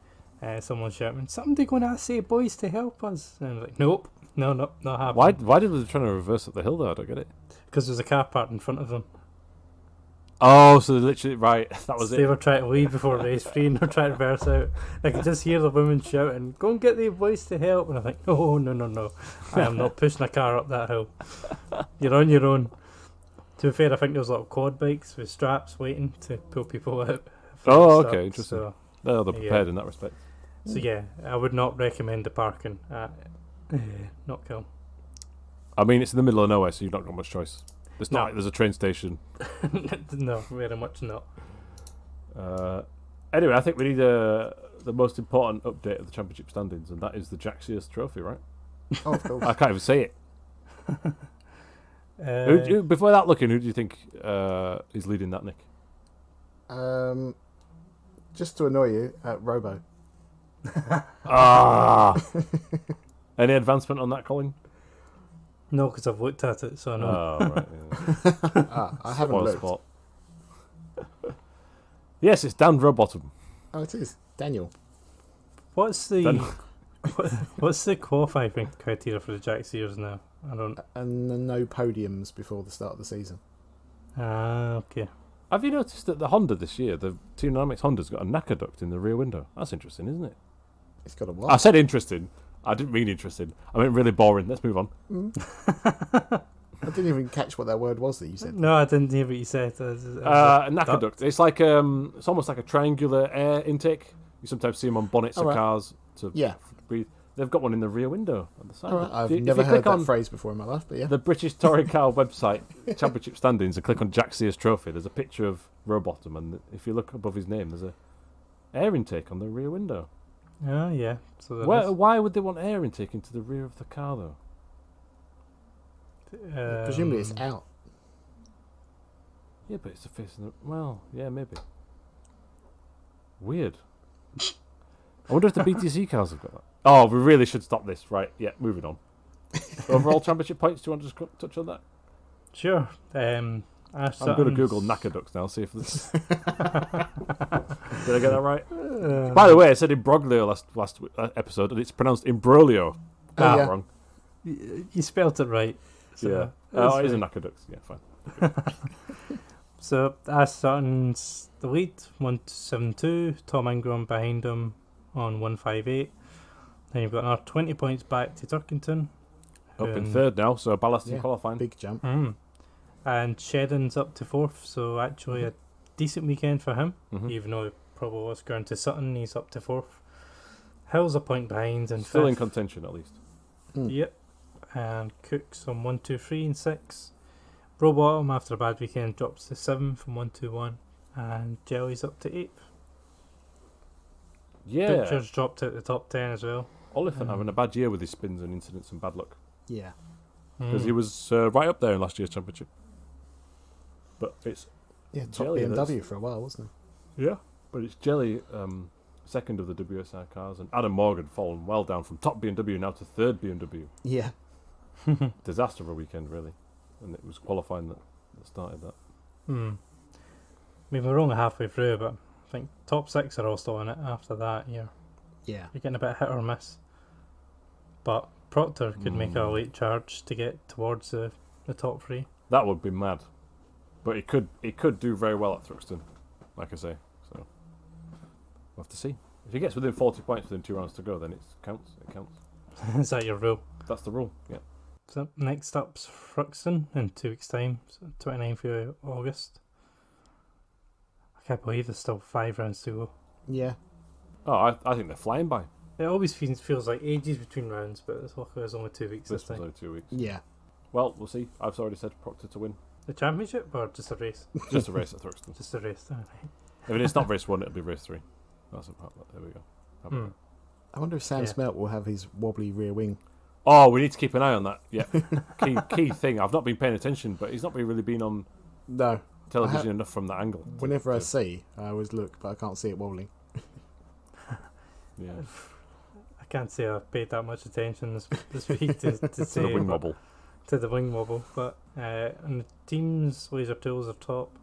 someone shouting, "Somebody going to say boys to help us?" And I was like, "Nope, no, not happening." Why did they try to reverse up the hill, though? I don't get it. Because there's a car parked in front of them. Oh, so they literally... Right, that was They it. were trying to leave before race 3 and they're trying to reverse out. I could just hear the women shouting, "Go and get the boys to help." And I'm like, "Oh, no. I am not pushing a car up that hill. You're on your own." To be fair, I think there was a lot of quad bikes with straps waiting to pull people out. Oh, Stuff, okay, interesting. So They're prepared in that respect. yeah, I would not recommend the parking at Knockhill. I mean, it's in the middle of nowhere, so you've not got much choice. It's not No. like there's a train station. No, very much not. Anyway, I think we need the most important update of the championship standings, and that is the Jaxius Trophy, right? Oh, of course. I can't even say it. Before that looking, who do you think is leading that, Nick? Just to annoy you, Robo. Any advancement on that, Colin? No, because I've looked at it, so I know. Oh, right. Yeah. I haven't Spoil looked. sport. Yes, it's Dan Rowbottom. Oh, it is. Daniel. What's the what's the qualifying criteria for the Jaxiers now? I don't. And no podiums before the start of the season. Okay. Have you noticed that the Honda this year, the Team Dynamics Honda's got a knacker duct in the rear window? That's interesting, isn't it? It's got a what? I said interesting. I didn't mean interesting. I meant really boring. Let's move on. I didn't even catch what that word was that you said. No, I didn't hear what you said. A knacker duct. It's like it's almost like a triangular air intake. You sometimes see them on bonnets of cars to breathe. They've got one in the rear window on the side. Right. I've never heard that phrase before in my life, but yeah. The British Touring Car website, championship standings, and click on Jaxius Trophy. There's a picture of Rowbottom, and if you look above his name, there's a air intake on the rear window. Oh, yeah. So Why would they want air intake into the rear of the car, though? Presumably it's out. Yeah, but it's the face of the... Well, yeah, maybe. Weird. I wonder if the BTC cars have got that. Oh, we really should stop this. Right, yeah, moving on. Overall championship points, do you want to just touch on that? Sure. I'm going to Google knacker ducts now, see if this... Did I get that right? By the way, I said imbroglio last episode, and it's pronounced imbroglio. Wrong. You spelt it right. So yeah. It is a knacker ducts. Yeah, fine. So Aston's the lead, 172. Tom Ingram behind him on 158. Then you've got another 20 points back to Turkington. Up in third now, so ballast in qualifying. Big jump. And Shedden's up to fourth, so actually a decent weekend for him. Mm-hmm. Even though he probably was going to Sutton, he's up to fourth. Hill's a point behind and still fifth. in contention at least. Yep. And Cook's on 1, 2, 3 and 6. Rowbottom after a bad weekend drops to 7 from 1, 2, 1. And Jelly's up to 8th. Yeah. Butcher's dropped out the top 10 as well. Oliphant having a bad year with his spins and incidents and bad luck. Yeah. Because he was right up there in last year's championship. But it's... Yeah, top Jelly BMW for a while, wasn't he? Yeah. But it's Jelly, second of the WSR cars, and Adam Morgan fallen well down from top BMW now to third BMW. Yeah. Disaster of a weekend, really. And it was qualifying that started that. I mean, we're only halfway through, but I think top 6 are all still in it. After that, you're getting a bit hit or miss. But Proctor could make a late charge to get towards the top 3. That would be mad. But it could do very well at Thruxton, like I say. So we'll have to see. If he gets within 40 points within 2 rounds to go, then it counts. It counts. Is that your rule? That's the rule, yeah. So next up's Thruxton in 2 weeks' time, so 29th of August. I can't believe there's still 5 rounds to go. Yeah. Oh, I think they're flying by. It always feels like ages between rounds, but it's luckily there's only 2 weeks this time. Only 2 weeks. Yeah. Well, we'll see. I've already said Proctor to win. The championship or just a race? Just a race at Thruxton. Just a race. Right. If it's not race 1, it'll be race 3. That's a part. There we go. I wonder if Sam Smelt will have his wobbly rear wing. Oh, we need to keep an eye on that. Yeah. key thing. I've not been paying attention, but he's not really been on television enough from that angle. Whenever I see, I always look, but I can't see it wobbling. Yeah. I can't say I've paid that much attention this week to say the wing wobble. To the wing wobble, but on the teams, Laser Tools are top.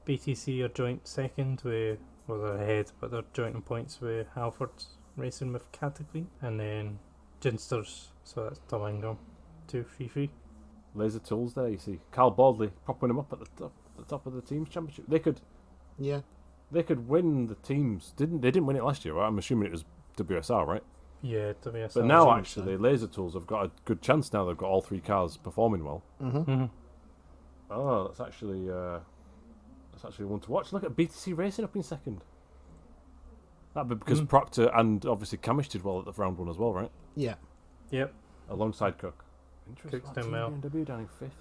BTC are joint second they're ahead, but they're joint in points with Halfords racing with Cataclysm, and then Ginsters, so that's Tom Ingram, 2-3-3. Laser Tools there, you see. Carl Baldley propping him up at the top of the teams championship. They could win the teams. They didn't win it last year, right? I'm assuming it was WSR, right? Yeah, WSR. But now actually, Laser Tools have got a good chance now. They've got all 3 cars performing well. Oh, that's actually one to watch. Look at BTC Racing up in second. That'd be because Proctor and obviously Camish did well at the round 1 as well, right? Yeah. Yep. Alongside Cook. Cookstown Mile. BMW down in 5th.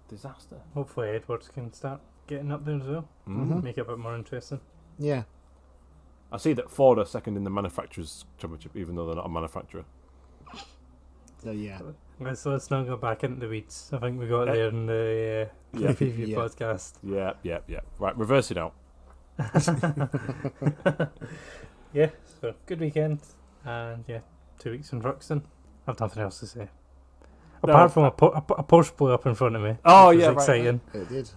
Disaster. Hopefully Edwards can start getting up there as well. Mm-hmm. Make it a bit more interesting. Yeah. I see that Ford are second in the manufacturers' championship, even though they're not a manufacturer. So yeah. Let's not go back into the weeds. I think we got there in the preview Yeah. podcast. Yeah. Right, reverse it out. Yeah, so good weekend. And 2 weeks in Ruxton. I've nothing else to say. Apart from a Porsche blew up in front of me. Oh, which was yeah, right, exciting. It did.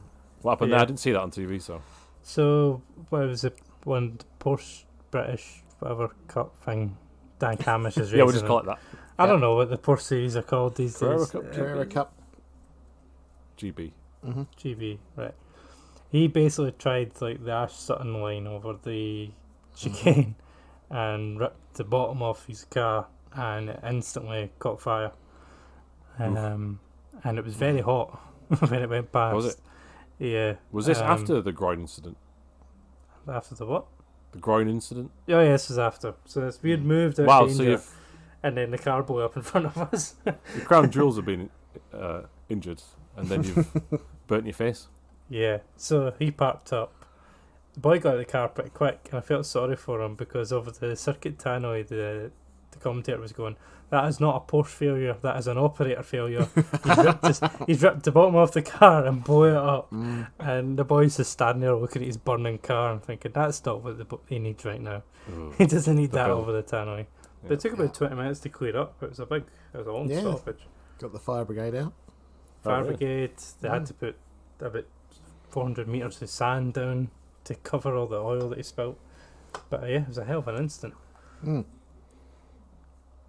What happened there? I didn't see that on TV, so. So, what was it? One Porsche British, whatever cup thing, Dan Camish is racing. Yeah, we'll just call it that. I don't know what the Porsche series are called these Carrera days. Cup, Carrera Cup. GB. Mm-hmm. GB, right. He basically tried like the Ash Sutton line over the chicane and ripped the bottom off his car and it instantly caught fire. And it was very hot when it went past. Was it? Yeah. Was this after the groin incident? After the what? The groin incident? Oh, yeah, this was after. So we had moved out Wow, danger, so you've... and then the car blew up in front of us. Your crown jewels have been injured, and then you've burnt your face. Yeah, so he parked up. The boy got out of the car pretty quick, and I felt sorry for him because over the circuit tannoy, the commentator was going, "That is not a Porsche failure, that is an operator failure." He's ripped the bottom off the car and blew it up. And the boy's just standing there looking at his burning car and thinking, that's not what he needs right now. He doesn't need that over the tannoy. But it took about 20 minutes to clear up. It was a long stoppage. Got the fire brigade out. Fire brigade, they had to put about 400 metres of sand down to cover all the oil that he spilt. But it was a hell of an instant.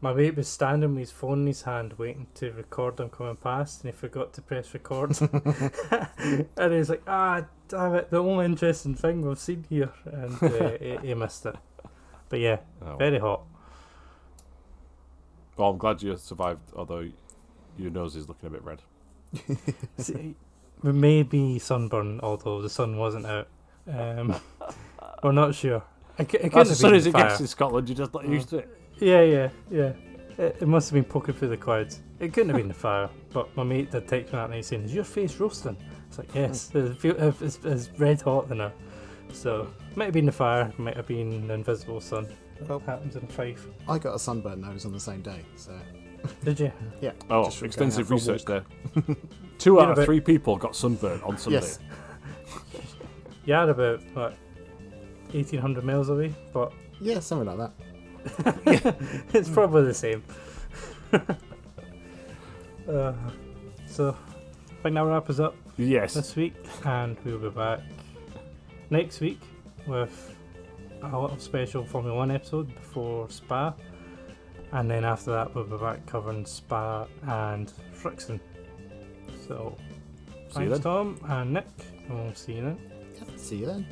My mate was standing with his phone in his hand waiting to record him coming past, and he forgot to press record. And he was like, damn it, the only interesting thing we've seen here. And he missed it. But yeah, very hot. Well, I'm glad you survived, although your nose is looking a bit red. See, we may be sunburned, although the sun wasn't out. We're not sure. As soon as it gets in Scotland, you just not used to it. Yeah. It must have been poking through the clouds. It couldn't have been the fire, but my mate did text me that night saying, "Is your face roasting?" It's like, yes, it's red hot in there. So, might have been the fire, might have been the invisible sun. Well, happens in Fife. I got a sunburnt nose on the same day, so... Did you? Yeah. Oh, just extensive going out for a research there. 2 out of 3 people got sunburnt on Sunday. Yes. You had about, 1,800 miles away, but... Yeah, something like that. It's probably the same. So, I think that wraps us up this week, and we'll be back next week with a little special Formula 1 episode before Spa, and then after that we'll be back covering Spa and Frixon. So, See you thanks then. Tom and Nick, and we'll see you then. See you then.